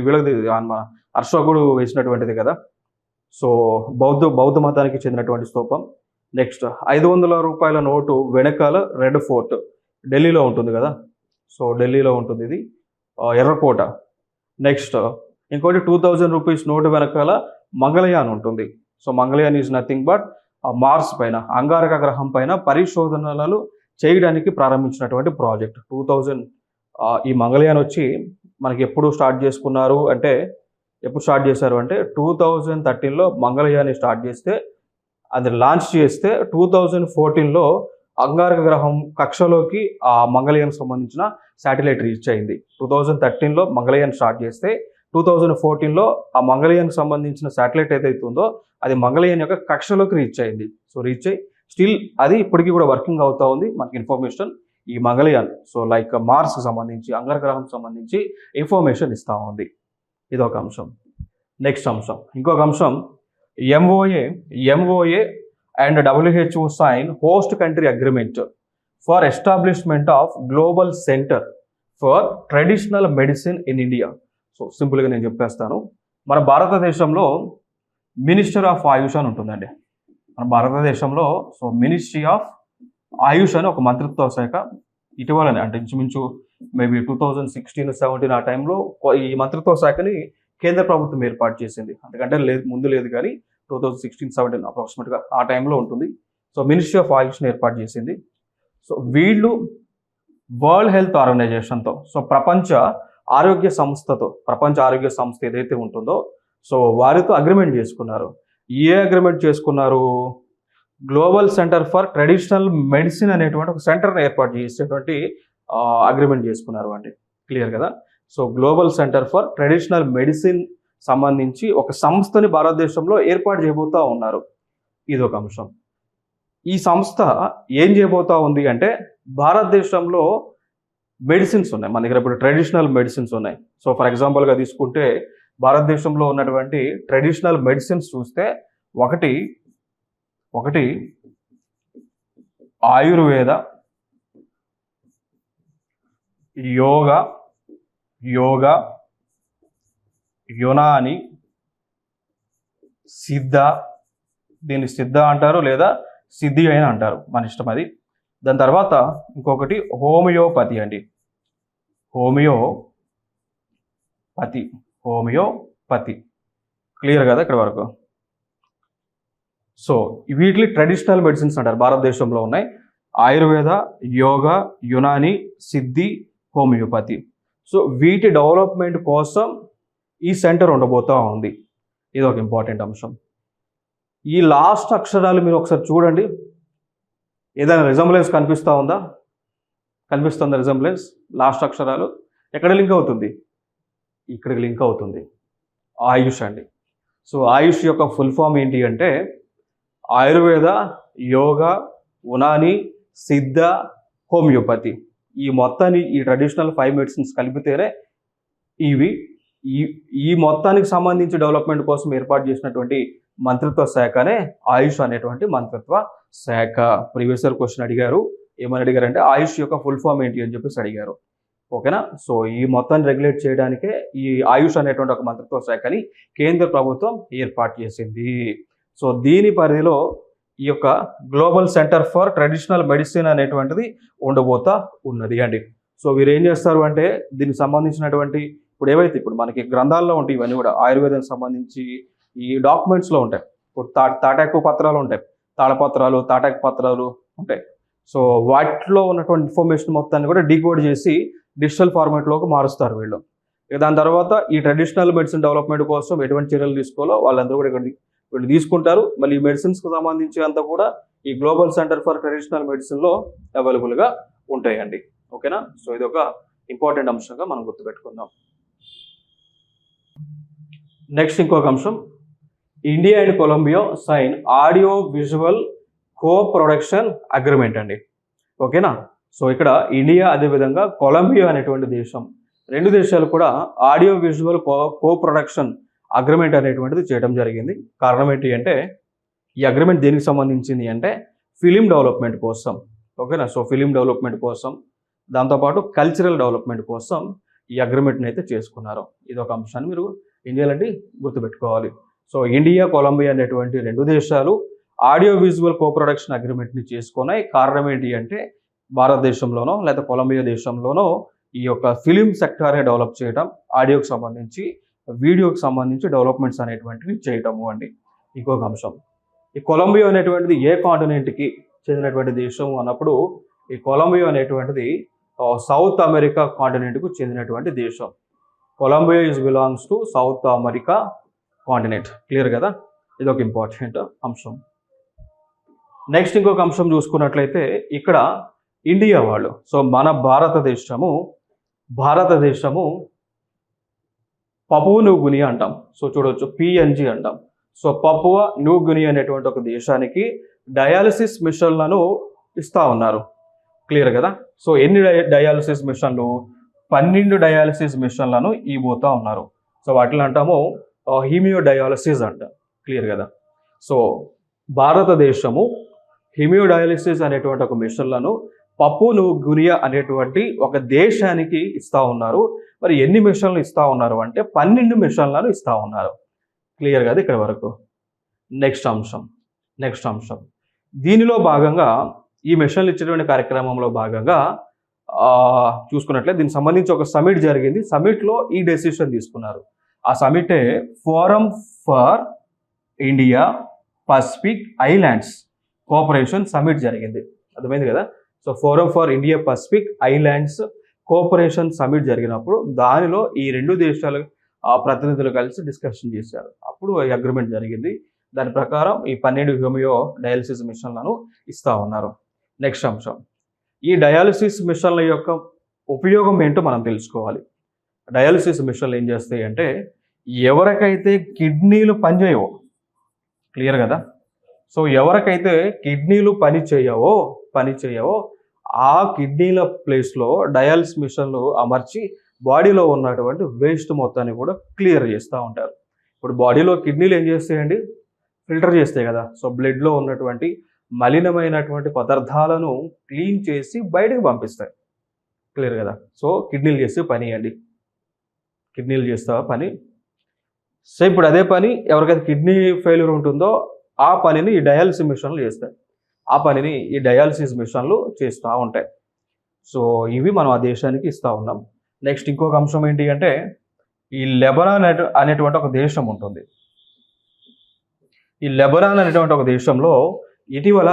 వీళ్ళది మన అశోకుడు వేసినటువంటిది కదా. సో బౌద్ధ మతానికి చెందినటువంటి స్తూపం. నెక్స్ట్ 500 రూపాయల నోటు వెనకాల రెడ్ ఫోర్ట్ ఢిల్లీలో ఉంటుంది కదా. సో ఢిల్లీలో ఉంటుంది ఇది, ఎర్రకోట. నెక్స్ట్ ఇంకోటి 2000 రూపీస్ నోటు వెనకాల మంగళయాన్ ఉంటుంది. So Mangalyaan is nothing but Mars పైన, అంగారక గ్రహం పైన పరిశోధనలు చేయడానికి ప్రారంభించినటువంటి ప్రాజెక్ట్ 2000. ఈ మంగళయాన్ వచ్చి మనకి ఎప్పుడు స్టార్ట్ చేసుకున్నారు అంటే, ఎప్పుడు స్టార్ట్ చేశారు అంటే 2013లో మంగళయాన్ని స్టార్ట్ చేస్తే, అది లాంచ్ చేస్తే 2014లో అంగారక గ్రహం కక్షలోకి ఆ మంగళయాన్ సంబంధించిన శాటిలైట్ రీచ్ అయింది. 2013లో మంగళయాన్ స్టార్ట్ చేస్తే 2014లో ఆ మంగళయాన్కి సంబంధించిన శాటిలైట్ ఏదైతే ఉందో అది మంగళయాన్ యొక్క కక్షలోకి రీచ్ అయింది. సో రీచ్ అయ్యి స్టిల్ అది ఇప్పటికీ కూడా వర్కింగ్ అవుతా ఉంది. మనకి ఇన్ఫర్మేషన్ ఈ మంగళయాన్, సో లైక్ మార్స్కి సంబంధించి, అంగారక గ్రహంకి సంబంధించి ఇన్ఫర్మేషన్ ఇస్తూ ఉంది. ఇదొక అంశం. నెక్స్ట్ అంశం, ఇంకొక అంశం, MOA and WHO sign host country agreement for establishment of global centre for traditional medicine in India. So సింపుల్గా నేను చెప్పేస్తాను. మన భారతదేశంలో మినిస్టర్ ఆఫ్ ఆయుష్ అని ఉంటుందండి. మన భారతదేశంలో సో మినిస్ట్రీ ఆఫ్ ఆయుష్ అని ఒక మంత్రిత్వ శాఖ ఇటీవలనే, అంటే ఇంచుమించు మేబీ 2016-17 ఆ టైంలో ఈ మంత్రిత్వ శాఖని కేంద్ర ప్రభుత్వం ఏర్పాటు చేసింది. అందుకంటే ముందు లేదు కానీ 2016-17 అప్రాక్సిమేట్గా ఆ టైంలో ఉంటుంది. సో మినిస్ట్రీ ఆఫ్ ఆయుష్ని ఏర్పాటు చేసింది. సో వీళ్ళు వరల్డ్ హెల్త్ ఆర్గనైజేషన్తో, సో ప్రపంచ ఆరోగ్య సంస్థ ఏదైతే ఉంటుందో సో వారితో అగ్రిమెంట్ చేసుకున్నారు. ఏ అగ్రిమెంట్ చేసుకున్నారు, global centre for traditional medicine అనేటువంటి ఒక సెంటర్ని ఏర్పాటు చేసేటువంటి అగ్రిమెంట్ చేసుకున్నారు అండి. క్లియర్ కదా. So global centre for traditional medicine సంబంధించి ఒక సంస్థని భారతదేశంలో ఏర్పాటు చేయబోతూ ఉన్నారు. ఇదొక అంశం. ఈ సంస్థ ఏం చేయబోతా ఉంది అంటే, భారతదేశంలో మెడిసిన్స్ ఉన్నాయి మన దగ్గర, ఇప్పుడు ట్రెడిషనల్ మెడిసిన్స్ ఉన్నాయి. సో ఫర్ ఎగ్జాంపుల్గా తీసుకుంటే భారతదేశంలో ఉన్నటువంటి ట్రెడిషనల్ మెడిసిన్స్ చూస్తే ఒకటి ఆయుర్వేద, యోగా, యునాని, సిద్ధ, దీన్ని సిద్ధ అంటారు లేదా సిద్ధి అయినా అంటారు, మన ఇష్టం అది. దాని తర్వాత ఇంకొకటి హోమియోపతి అండి. హోమియోపతి క్లియర్ కదా ఇక్కడ వరకు. సో వీటిని ట్రెడిషనల్ మెడిసిన్స్ అంటారు, భారతదేశంలో ఉన్నాయి. ఆయుర్వేద, యోగా, యునాని, సిద్ధి, హోమియోపతి. సో వీటి డెవలప్మెంట్ కోసం ఈ సెంటర్ ఉండబోతూ ఉంది. ఇది ఒక ఇంపార్టెంట్ అంశం. ఈ లాస్ట్ అక్షరాలు మీరు ఒకసారి చూడండి, ఏదైనా రిజంబ్లెన్స్ కనిపిస్తుందా? రిజంబ్లెన్స్ లాస్ట్ అక్షరాలు ఎక్కడ లింక్ అవుతుంది? ఇక్కడికి లింక్ అవుతుంది, ఆయుష్ అండి. సో ఆయుష్ యొక్క ఫుల్ ఫామ్ ఏంటి అంటే ఆయుర్వేద, యోగా, ఉనాని, సిద్ధ, హోమియోపతి. ఈ మొత్తాన్ని, ఈ ట్రెడిషనల్ 5 మెడిసిన్స్ కలిపితేనే ఇవి ఈ మొత్తానికి సంబంధించి డెవలప్మెంట్ కోసం ఏర్పాటు చేసినటువంటి మంత్రిత్వ శాఖనే ఆయుష్ అనేటువంటి మంత్రిత్వ శాఖ. ప్రీవియస్ ఇయర్ క్వశ్చన్ అడిగారు, ఏమని అడిగారంటే ఆయుష్ యొక్క ఫుల్ ఫామ్ ఏంటి అని చెప్పేసి అడిగారు. ఓకేనా. సో ఈ మొత్తాన్ని రెగ్యులేట్ చేయడానికే ఈ ఆయుష్ అనేటువంటి ఒక మంత్రిత్వ శాఖని కేంద్ర ప్రభుత్వం ఏర్పాటు చేసింది. సో దీని పరిధిలో ఈ యొక్క global centre for traditional medicine అనేటువంటిది ఉండబోతా ఉన్నది అండి. సో వీరు ఏం చేస్తారు అంటే, దీనికి సంబంధించినటువంటి ఇప్పుడు ఏవైతే ఇప్పుడు మనకి గ్రంథాల్లో ఉంటాయి ఇవన్నీ కూడా ఆయుర్వేదానికి సంబంధించి ఈ డాక్యుమెంట్స్లో ఉంటాయి. ఇప్పుడు తాటాకు పత్రాలు ఉంటాయి, తాళపత్రాలు, తాటాకు పత్రాలు ఉంటాయి. సో వాటిలో ఉన్నటువంటి ఇన్ఫర్మేషన్ మొత్తాన్ని కూడా డీకోడ్ చేసి డిజిటల్ ఫార్మాట్లోకి మారుస్తారు వీళ్ళు. ఇక దాని తర్వాత ఈ ట్రెడిషనల్ మెడిసిన్ డెవలప్మెంట్ కోసం ఎటువంటి చర్యలు తీసుకోవాలో వాళ్ళందరూ కూడా ఇక్కడ వీళ్ళు తీసుకుంటారు. మళ్ళీ ఈ మెడిసిన్స్కి సంబంధించి అంతా కూడా ఈ గ్లోబల్ సెంటర్ ఫర్ ట్రెడిషనల్ మెడిసిన్లో అవైలబుల్గా ఉంటాయండి. ఓకేనా? సో ఇది ఒక ఇంపార్టెంట్ అంశంగా మనం గుర్తుపెట్టుకుందాం. నెక్స్ట్ ఇంకొక అంశం, India and Colombia sign audio visual co production agreement అండి. ఓకేనా? సో ఇక్కడ ఇండియా అదేవిధంగా కొలంబియా అనేటువంటి దేశం, రెండు దేశాలు కూడా audio visual co production agreement అనేటువంటిది చేయడం జరిగింది. కారణం ఏంటి అంటే ఈ అగ్రిమెంట్ దేనికి సంబంధించింది అంటే ఫిలిం డెవలప్మెంట్ కోసం. ఓకేనా? సో ఫిలిం డెవలప్మెంట్ కోసం, దాంతోపాటు కల్చరల్ డెవలప్మెంట్ కోసం ఈ అగ్రిమెంట్ని అయితే చేసుకున్నారు. ఇది ఒక అంశాన్ని మీరు ఏం చేయాలండి, గుర్తుపెట్టుకోవాలి. సో ఇండియా కొలంబియా అనేటువంటి రెండు దేశాలు ఆడియో విజువల్ కో ప్రొడక్షన్ అగ్రిమెంట్ని చేసుకున్నాయి. కారణం ఏంటి అంటే భారతదేశంలోనో లేదా కొలంబియా దేశంలోనో ఈ యొక్క ఫిలిం సెక్టార్ని డెవలప్ చేయడం, ఆడియోకి సంబంధించి వీడియోకి సంబంధించి డెవలప్మెంట్స్ అనేటువంటివి చేయటము అండి. ఇంకొక అంశం, ఈ కొలంబియా అనేటువంటిది ఏ కాంటినెంట్కి చెందినటువంటి దేశం అన్నప్పుడు ఈ కొలంబియా అనేటువంటిది సౌత్ అమెరికా కాంటినెంట్కు చెందినటువంటి దేశం. Colombia is belongs to South America continent. Clear కదా? ఇది ఒక ఇంపార్టెంట్ అంశం. నెక్స్ట్ ఇంకొక అంశం చూసుకున్నట్లయితే ఇక్కడ ఇండియా వాళ్ళు, సో మన భారతదేశము పపువా న్యూ గిని అంటాం. సో చూడవచ్చు పిఎన్జి అంటాం. సో పపువా న్యూ గిని అనేటువంటి ఒక దేశానికి డయాలసిస్ మిషన్లను ఇస్తూ ఉన్నారు. క్లియర్ కదా? సో ఎన్ని డయాలసిస్ మిషన్లు? 12 డయాలసిస్ మిషన్లను ఇవ్వబోతూ ఉన్నారు. సో వాటిని అంటాము హీమియో డయాలసిస్ అంట. క్లియర్ కదా? సో భారతదేశము హీమియో డయాలసిస్ అనేటువంటి ఒక మిషన్లను పపువా న్యూ గిని అనేటువంటి ఒక దేశానికి ఇస్తూ ఉన్నారు. మరి ఎన్ని మిషన్లు ఇస్తూ ఉన్నారు అంటే 12 మిషన్లను ఇస్తూ ఉన్నారు. క్లియర్ కదా ఇక్కడ వరకు? నెక్స్ట్ అంశం దీనిలో భాగంగా ఈ మిషన్లు ఇచ్చేటువంటి కార్యక్రమంలో భాగంగా చూసుకున్నట్లయితే దీనికి సంబంధించి ఒక సమిట్ జరిగింది. సమిట్లో ఈ డెసిషన్ తీసుకున్నారు. ఆ సమిటే forum for India Pacific islands cooperation summit జరిగింది. అర్థమైంది కదా? సో forum for India Pacific islands cooperation summit జరిగినప్పుడు దానిలో ఈ రెండు దేశాల ప్రతినిధులు కలిసి డిస్కషన్ చేశారు. అప్పుడు ఈ అగ్రిమెంట్ జరిగింది. దాని ప్రకారం ఈ 12 హోమియో డయాలసిస్ మిషన్లను ఇస్తూ ఉన్నారు. నెక్స్ట్ అంశం, ఈ డయాలసిస్ మిషన్ల యొక్క ఉపయోగం ఏంటో మనం తెలుసుకోవాలి. డయాలసిస్ మిషన్లు ఏం చేస్తాయి అంటే ఎవరికైతే కిడ్నీలు పనిచేయవో, క్లియర్ కదా? సో ఎవరికైతే కిడ్నీలు పని చేయవో ఆ కిడ్నీల ప్లేస్లో డయాలసిస్ మిషన్లు అమర్చి బాడీలో ఉన్నటువంటి వేస్ట్ మొత్తాన్ని కూడా క్లియర్ చేస్తూ ఉంటారు. ఇప్పుడు బాడీలో కిడ్నీలు ఏం చేస్తాయండి? ఫిల్టర్ చేస్తాయి కదా. సో బ్లడ్లో ఉన్నటువంటి మలినమైనటువంటి పదార్థాలను క్లీన్ చేసి బయటకు పంపిస్తాయి. క్లియర్ కదా? సో కిడ్నీలు చేస్తే పని అండి, కిడ్నీలు చేస్తావా పని. సో ఇప్పుడు అదే పని ఎవరికైతే కిడ్నీ ఫెయిల్యూర్ ఉంటుందో ఆ పనిని ఈ డయాలసిస్ మిషన్లు చేస్తాయి. ఆ పనిని ఈ డయాలసిస్ మిషన్లు చేస్తూ ఉంటాయి. సో ఇవి మనం ఆ దేశానికి ఇస్తూ ఉన్నాం. నెక్స్ట్ ఇంకొక అంశం ఏంటి అంటే ఈ లెబనాన్ అనేటువంటి ఒక దేశం ఉంటుంది. ఈ లెబనాన్ అనేటువంటి ఒక దేశంలో ఇటీవల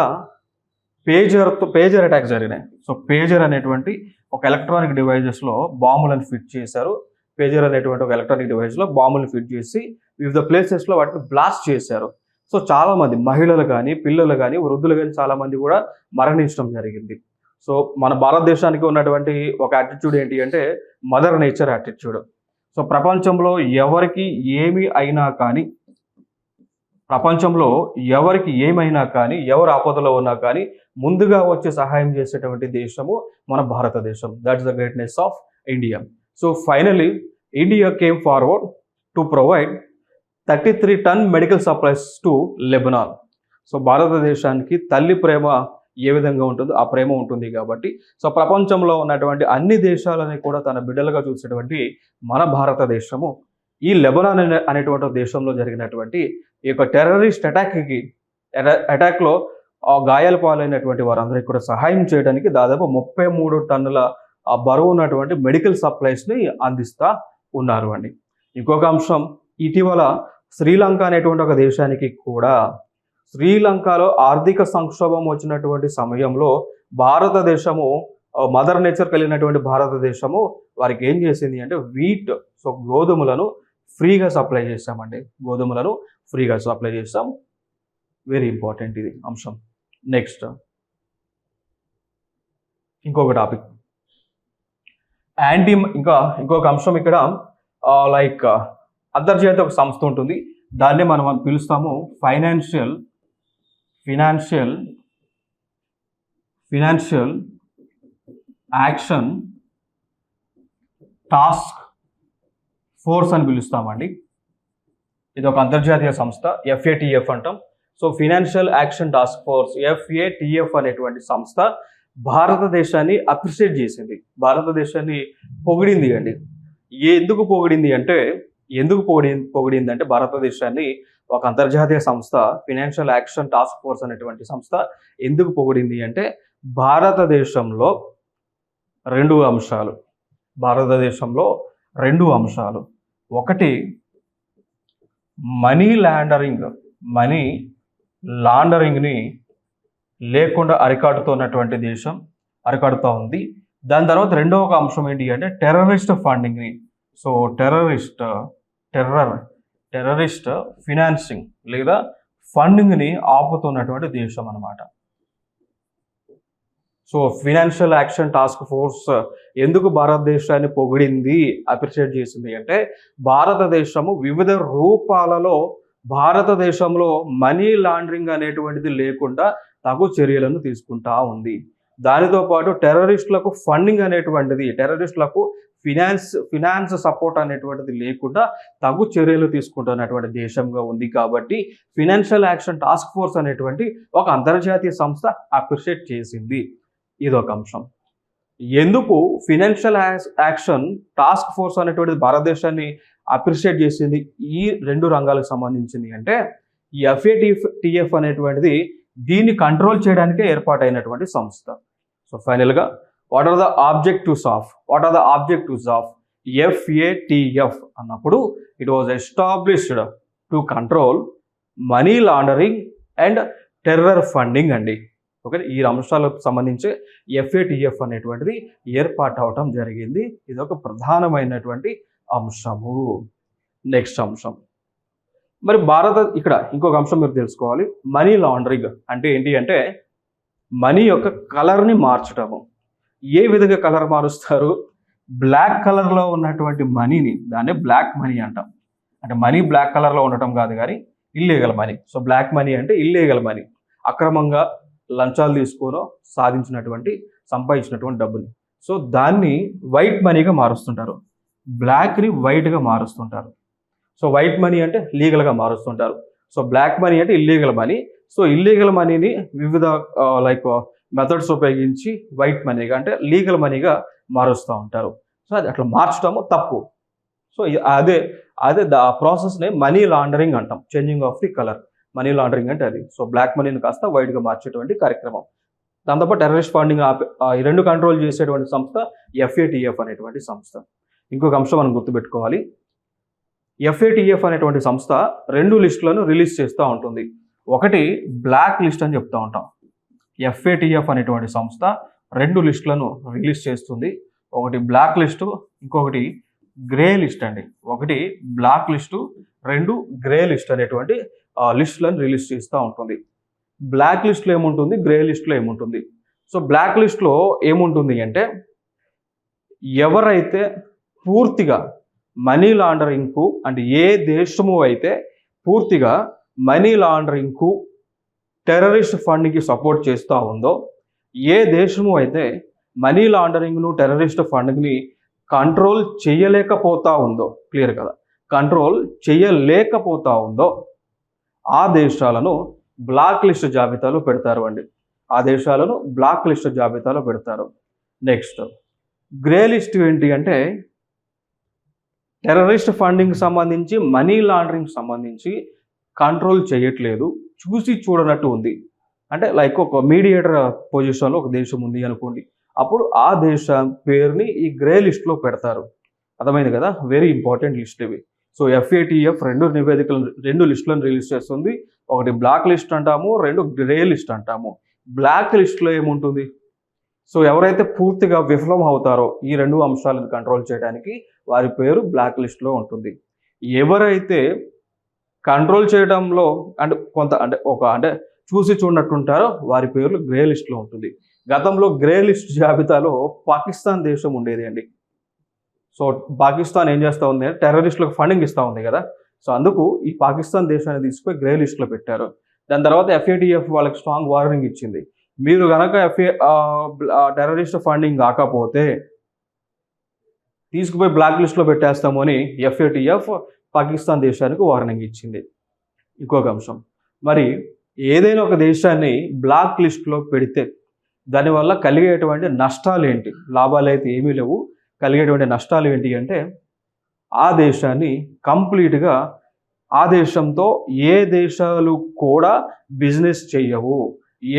పేజర్ అటాక్స్ జరిగినాయి. సో పేజర్ అనేటువంటి ఒక ఎలక్ట్రానిక్ డివైజెస్లో బాంబులను ఫిట్ చేశారు. పేజర్ అనేటువంటి ఒక ఎలక్ట్రానిక్ డివైస్లో బాంబులను ఫిట్ చేసి వివిధ ప్లేసెస్లో వాటిని బ్లాస్ట్ చేశారు. సో చాలామంది మహిళలు కానీ పిల్లలు కానీ వృద్ధులు కానీ చాలామంది కూడా మరణించడం జరిగింది. సో మన భారతదేశానికి ఉన్నటువంటి ఒక యాటిట్యూడ్ ఏంటి అంటే మదర్ నేచర్ యాటిట్యూడ్. సో ప్రపంచంలో ఎవరికి ఏమైనా కానీ ఎవరు ఆపదలో ఉన్నా కానీ ముందుగా వచ్చి సహాయం చేసేటువంటి దేశము మన భారతదేశం. That's the greatness of India. So finally India came forward to provide 33 ton medical supplies to Lebanon. So భారతదేశానికి తల్లి ప్రేమ ఏ విధంగా ఉంటుందో ఆ ప్రేమ ఉంటుంది కాబట్టి సో ప్రపంచంలో ఉన్నటువంటి అన్ని దేశాలని కూడా తన బిడ్డలుగా చూసేటువంటి మన భారతదేశము ఈ లెబనాన్ అనేటువంటి దేశంలో జరిగినటువంటి ఈ యొక్క టెర్రరిస్ట్ అటాక్లో గాయాల పాలైనటువంటి వారందరికీ కూడా సహాయం చేయడానికి దాదాపు 33 టన్నుల బరువు ఉన్నటువంటి మెడికల్ సప్లైస్ని అందిస్తూ ఉన్నారు అండి. ఇంకొక అంశం, ఇటీవల శ్రీలంక అనేటువంటి ఒక దేశానికి కూడా శ్రీలంకలో ఆర్థిక సంక్షోభం వచ్చినటువంటి సమయంలో భారతదేశము మదర్ నేచర్ కలిగినటువంటి భారతదేశము వారికి ఏం చేసింది అంటే వీట్, సో గోధుమలను ఫ్రీగా సప్లై చేస్తామండి. గోధుమలను ఫ్రీగా సప్లై చేస్తాం. వెరీ ఇంపార్టెంట్ ఇది అంశం. నెక్స్ట్ ఇంకొక టాపిక్ ఇంకొక అంశం ఇక్కడ లైక్ అంతర్జాతీయ ఒక సంస్థ ఉంటుంది. దాన్ని మనం పిలుస్తాము ఫైనాన్షియల్ యాక్షన్ టాస్క్ ఫోర్స్ అని పిలుస్తామండి. ఇది ఒక అంతర్జాతీయ సంస్థ, FATF అంటాం. So financial action task force FATF అనేటువంటి సంస్థ భారతదేశాన్ని అప్రిషియేట్ చేసింది, భారతదేశాన్ని పొగిడింది అండి. ఎందుకు పొగిడింది అంటే భారతదేశాన్ని ఒక అంతర్జాతీయ సంస్థ ఫైనాన్షియల్ యాక్షన్ టాస్క్ ఫోర్స్ అనేటువంటి సంస్థ ఎందుకు పొగిడింది అంటే భారతదేశంలో రెండు అంశాలు. ఒకటి మనీ లాండరింగ్ని లేకుండా అరికడుతున్నటువంటి దేశం అరికడుతూ ఉంది. దాని తర్వాత రెండవ ఒక అంశం ఏంటి అంటే టెర్రరిస్ట్ ఫండింగ్ని, సో టెర్రరిస్ట్ ఫినాన్సింగ్ లేదా ఫండింగ్ని ఆపుతున్నటువంటి దేశం అన్నమాట. So financial action task force ఎందుకు భారతదేశాన్ని పొగిడింది, అప్రిషియేట్ చేసింది అంటే భారతదేశము వివిధ రూపాలలో భారతదేశంలో మనీ లాండరింగ్ అనేటువంటిది లేకుండా తగు చర్యలను తీసుకుంటా ఉంది. దానితో పాటు టెర్రరిస్టులకు ఫండింగ్ అనేటువంటిది, టెర్రరిస్టులకు ఫినాన్స్ సపోర్ట్ అనేటువంటిది లేకుండా తగు చర్యలు తీసుకుంటున్నటువంటి దేశంగా ఉంది. కాబట్టి ఫైనాన్షియల్ యాక్షన్ టాస్క్ ఫోర్స్ అనేటువంటి ఒక అంతర్జాతీయ సంస్థ అప్రిషియేట్ చేసింది. ఇదొక అంశం. ఎందుకు ఫైనాన్షియల్ యాక్షన్ టాస్క్ ఫోర్స్ అనేటువంటిది భారతదేశాన్ని అప్రిషియేట్ చేసింది ఈ రెండు రంగాలకు సంబంధించింది అంటే ఈ FATF అనేటువంటిది దీన్ని కంట్రోల్ చేయడానికే ఏర్పాటైనటువంటి సంస్థ. సో ఫైనల్గా what are the objectives of FATF అన్నప్పుడు it was established to control money laundering and terror funding అండి. ఓకే, ఈ అంశాలకు సంబంధించి FATF అనేటువంటిది ఏర్పాటు అవటం జరిగింది. ఇది ఒక ప్రధానమైనటువంటి అంశము. నెక్స్ట్ అంశం, మరి ఇక్కడ ఇంకొక అంశం మీరు తెలుసుకోవాలి. మనీ లాండరింగ్ అంటే ఏంటి అంటే మనీ యొక్క కలర్ని మార్చటము. ఏ విధంగా కలర్ మారుస్తారు? బ్లాక్ కలర్లో ఉన్నటువంటి మనీని దాన్ని బ్లాక్ మనీ అంటాం. అంటే మనీ బ్లాక్ కలర్లో ఉండటం కాదు కానీ illegal money. So black money అంటే ఇల్లీగల్ మనీ, అక్రమంగా లంచాలు తీసుకొని సంపాదించినటువంటి డబ్బుని. సో దాన్ని వైట్ మనీగా మారుస్తుంటారు, బ్లాక్ని వైట్గా మారుస్తుంటారు. సో వైట్ మనీ అంటే లీగల్గా మారుస్తుంటారు. సో బ్లాక్ మనీ అంటే ఇల్లీగల్ మనీ. సో ఇల్లీగల్ మనీని వివిధ మెథడ్స్ ఉపయోగించి వైట్ మనీగా అంటే లీగల్ మనీగా మారుస్తూ ఉంటారు. సో అది అట్లా మార్చడము తప్పు. సో అదే ప్రాసెస్ని మనీ లాండరింగ్ అంటాం, changing of the colour. Money laundering అంటే అది. సో బ్లాక్ మనీని కాస్త వైట్గా మార్చేటువంటి కార్యక్రమం. దాంతోపాటు టెర్రరిస్ట్ ఫండింగ్ ఈ రెండు కంట్రోల్ చేసేటువంటి సంస్థ FATF అనేటువంటి సంస్థ. ఇంకొక అంశం మనం గుర్తుపెట్టుకోవాలి. FATF అనేటువంటి సంస్థ రెండు లిస్టులను రిలీజ్ చేస్తూ ఉంటుంది. ఒకటి బ్లాక్ లిస్ట్ అని చెప్తూ ఉంటాం. FATF అనేటువంటి సంస్థ రెండు లిస్టులను రిలీజ్ చేస్తుంది. ఒకటి బ్లాక్ లిస్టు, ఇంకొకటి గ్రే లిస్ట్ అండి. ఒకటి బ్లాక్ లిస్టు, రెండు గ్రే లిస్ట్ అనేటువంటి లిస్టులను రిలీజ్ చేస్తూ ఉంటుంది. బ్లాక్ లిస్ట్లో ఏముంటుంది, గ్రే లిస్ట్లో ఏముంటుంది? సో బ్లాక్ లిస్ట్లో ఏముంటుంది అంటే ఎవరైతే పూర్తిగా మనీ లాండరింగ్కు అంటే ఏ దేశము అయితే పూర్తిగా మనీ లాండరింగ్కు టెర్రరిస్ట్ ఫండ్కి సపోర్ట్ చేస్తూ ఉందో, ఏ దేశము అయితే మనీ లాండరింగ్ను టెర్రరిస్ట్ ఫండ్ని కంట్రోల్ చేయలేకపోతా ఉందో, క్లియర్ కదా, కంట్రోల్ చేయలేకపోతా ఉందో ఆ దేశాలను బ్లాక్ లిస్ట్ జాబితాలో పెడతారు అండి. ఆ దేశాలను బ్లాక్ లిస్ట్ జాబితాలో పెడతారు. నెక్స్ట్ గ్రే లిస్ట్ ఏంటి అంటే టెర్రరిస్ట్ ఫండింగ్ సంబంధించి మనీ లాండరింగ్ సంబంధించి కంట్రోల్ చేయట్లేదు, చూసి చూడనట్టు ఉంది. అంటే లైక్ ఒక మీడియేటర్ పొజిషన్లో ఒక దేశం ఉంది అనుకోండి, అప్పుడు ఆ దేశం పేరుని ఈ గ్రే లిస్ట్లో పెడతారు. అర్థమైంది కదా, వెరీ ఇంపార్టెంట్ లిస్ట్ ఇవి. సో FATF రెండు లిస్టులను రిలీజ్ చేస్తుంది. ఒకటి బ్లాక్ లిస్ట్ అంటాము, రెండు గ్రే లిస్ట్ అంటాము. బ్లాక్ లిస్ట్లో ఏముంటుంది, సో ఎవరైతే పూర్తిగా విఫలం అవుతారో ఈ రెండు అంశాలను కంట్రోల్ చేయడానికి వారి పేరు బ్లాక్ లిస్ట్లో ఉంటుంది. ఎవరైతే కంట్రోల్ చేయడంలో అంటే చూసి చూడనట్టుంటారో వారి పేర్లు గ్రే లిస్ట్లో ఉంటుంది. గతంలో గ్రే లిస్ట్ జాబితాలో పాకిస్తాన్ దేశం ఉండేది అండి. సో పాకిస్తాన్ ఏం చేస్తూ ఉంది అంటే టెర్రరిస్టులకు ఫండింగ్ ఇస్తూ ఉంది కదా, సో అందుకు ఈ పాకిస్తాన్ దేశాన్ని తీసుకుపోయి గ్రే లిస్ట్లో పెట్టారు. దాని తర్వాత FATF వాళ్ళకి స్ట్రాంగ్ వార్నింగ్ ఇచ్చింది, మీరు కనుక టెర్రరిస్ట్ ఫండింగ్ కాకపోతే తీసుకుపోయి బ్లాక్ లిస్ట్లో పెట్టేస్తాము అని FATF పాకిస్తాన్ దేశానికి వార్నింగ్ ఇచ్చింది. ఇంకొక అంశం, మరి ఏదైనా ఒక దేశాన్ని బ్లాక్ లిస్ట్లో పెడితే దానివల్ల కలిగేటువంటి నష్టాలు ఏంటి, లాభాలు అయితే ఏమీ లేవు, కలిగేటువంటి నష్టాలు ఏంటి అంటే ఆ దేశాన్ని కంప్లీట్గా ఆ దేశంతో ఏ దేశాలు కూడా బిజినెస్ చేయవు,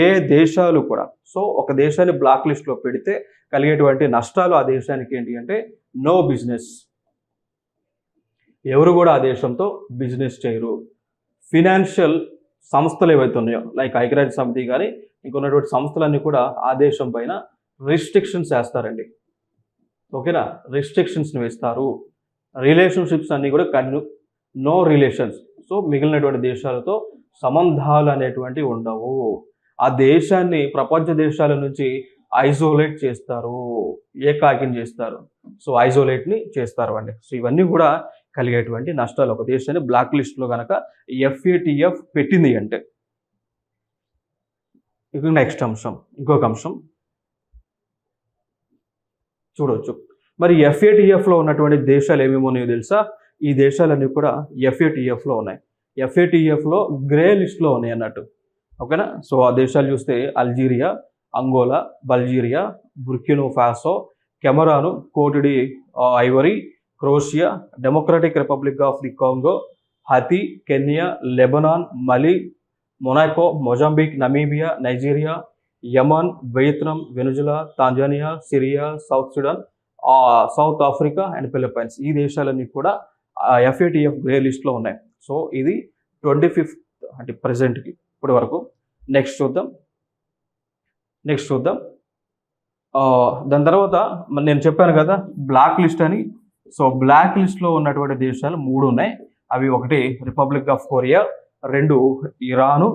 ఏ దేశాలు కూడా. సో ఒక దేశాన్ని బ్లాక్ లిస్ట్లో పెడితే కలిగేటువంటి నష్టాలు ఆ దేశానికి ఏంటి అంటే నో బిజినెస్, ఎవరు కూడా ఆ దేశంతో బిజినెస్ చేయరు. ఫినాన్షియల్ సంస్థలు ఏవైతే ఉన్నాయో లైక్ ఐక్యరాజ్య సమితి కానీ ఇంకొన్నటువంటి సంస్థలన్నీ కూడా ఆ దేశం పైన రిస్ట్రిక్షన్స్ వేస్తారండి. ఓకేనా, రిస్ట్రిక్షన్స్ని వేస్తారు. రిలేషన్షిప్స్ అన్నీ కూడా నో రిలేషన్స్, సో మిగిలినటువంటి దేశాలతో సంబంధాలు అనేటువంటివి ఉండవు. ఆ దేశాన్ని ప్రపంచ దేశాల నుంచి ఐసోలేట్ చేస్తారు, ఏకాకిని చేస్తారు. సో ఐసోలేట్ని చేస్తారు అండి. సో ఇవన్నీ కూడా కలిగేటువంటి నష్టాలు ఒక దేశాన్ని బ్లాక్ లిస్ట్లో కనుక FATF పెట్టింది అంటే. ఇక నెక్స్ట్ అంశం, ఇంకొక అంశం చూడవచ్చు. మరి FATFలో ఉన్నటువంటి దేశాలు ఏమేమి ఉన్నాయో తెలుసా, ఈ దేశాలన్నీ కూడా FATFలో ఉన్నాయి. FATFలో గ్రే లిస్ట్లో ఉన్నాయి అన్నట్టు. ఓకేనా, సో ఆ దేశాలు చూస్తే Algeria, Angola, Bulgaria, Burkina Faso, Cameroon, Cote de Ivoire, Croatia, Democratic Republic of the Congo, Haiti, Kenya, Lebanon, Mali, Monaco, Mozambique, Namibia, Nigeria, Yemen, Vietnam, Venezuela, Tanzania, Syria, South Sudan, South Africa and Philippines. ఈ దేశాలన్నీ కూడా FATF grey లిస్ట్లో ఉన్నాయి. So ఇది 25th అంటే ప్రజెంట్కి ఇప్పటి వరకు. Next చూద్దాం. దాని తర్వాత నేను చెప్పాను కదా బ్లాక్ లిస్ట్ అని. సో బ్లాక్ లిస్ట్లో ఉన్నటువంటి దేశాలు 3 ఉన్నాయి. అవి ఒకటి republic of Korea, 2 Iran,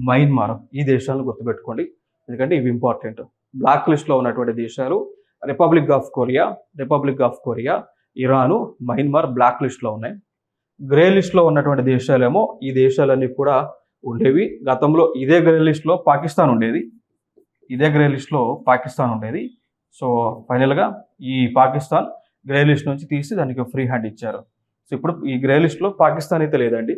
Myanmar. ఈ దేశాలను గుర్తుపెట్టుకోండి ఎందుకంటే ఇవి ఇంపార్టెంట్. బ్లాక్ లిస్ట్లో ఉన్నటువంటి దేశాలు Republic of Korea, Iran, Myanmar black లిస్ట్లో ఉన్నాయి. గ్రే లిస్ట్లో ఉన్నటువంటి దేశాలేమో ఈ దేశాలన్నీ కూడా ఉండేవి. గతంలో ఇదే గ్రే లిస్ట్లో పాకిస్తాన్ ఉండేది. సో ఫైనల్గా ఈ పాకిస్తాన్ గ్రే లిస్ట్ నుంచి తీసి దానికి ఫ్రీ హ్యాండ్ ఇచ్చారు. సో ఇప్పుడు ఈ గ్రే లిస్ట్లో పాకిస్తాన్ అయితే లేదండి,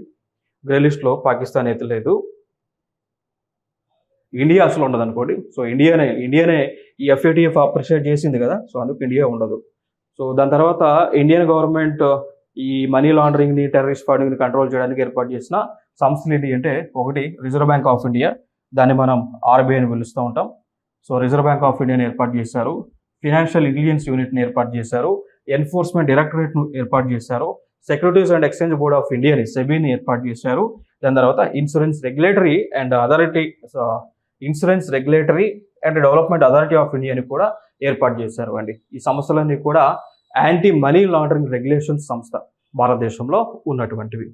ఇండియా అసలు ఉండదు అనుకోండి. సో ఇండియానే ఈ FATF అప్రిషియేట్ చేసింది కదా, సో అందుకు ఇండియా ఉండదు. సో దాని తర్వాత ఇండియన్ గవర్నమెంట్ ఈ మనీ లాండరింగ్ని, టెర్రరిస్ట్ ఫండింగ్ని కంట్రోల్ చేయడానికి ఏర్పాటు చేసిన సంస్థలు ఏంటి అంటే ఒకటి రిజర్వ్ బ్యాంక్ ఆఫ్ ఇండియా, దాన్ని మనం RBI అని పిలుస్తూ ఉంటాం. సో రిజర్వ్ బ్యాంక్ ఆఫ్ ఇండియాని ఏర్పాటు చేశారు, ఫినాన్షియల్ ఇంటెలిజెన్స్ యూనిట్ని ఏర్పాటు చేశారు, ఎన్ఫోర్స్మెంట్ డైరెక్టరేట్ను ఏర్పాటు చేశారు, securities and exchange board of ఇండియాని సెబీని ఏర్పాటు చేశారు. దాని తర్వాత insurance regulatory and development authority of ఇండియాని కూడా ఏర్పాటు చేశారు అండి. ఈ సంస్థలన్నీ కూడా యాంటీ మనీ లాండరింగ్ రెగ్యులేషన్ సంస్థ భారతదేశంలో ఉన్నటువంటివి.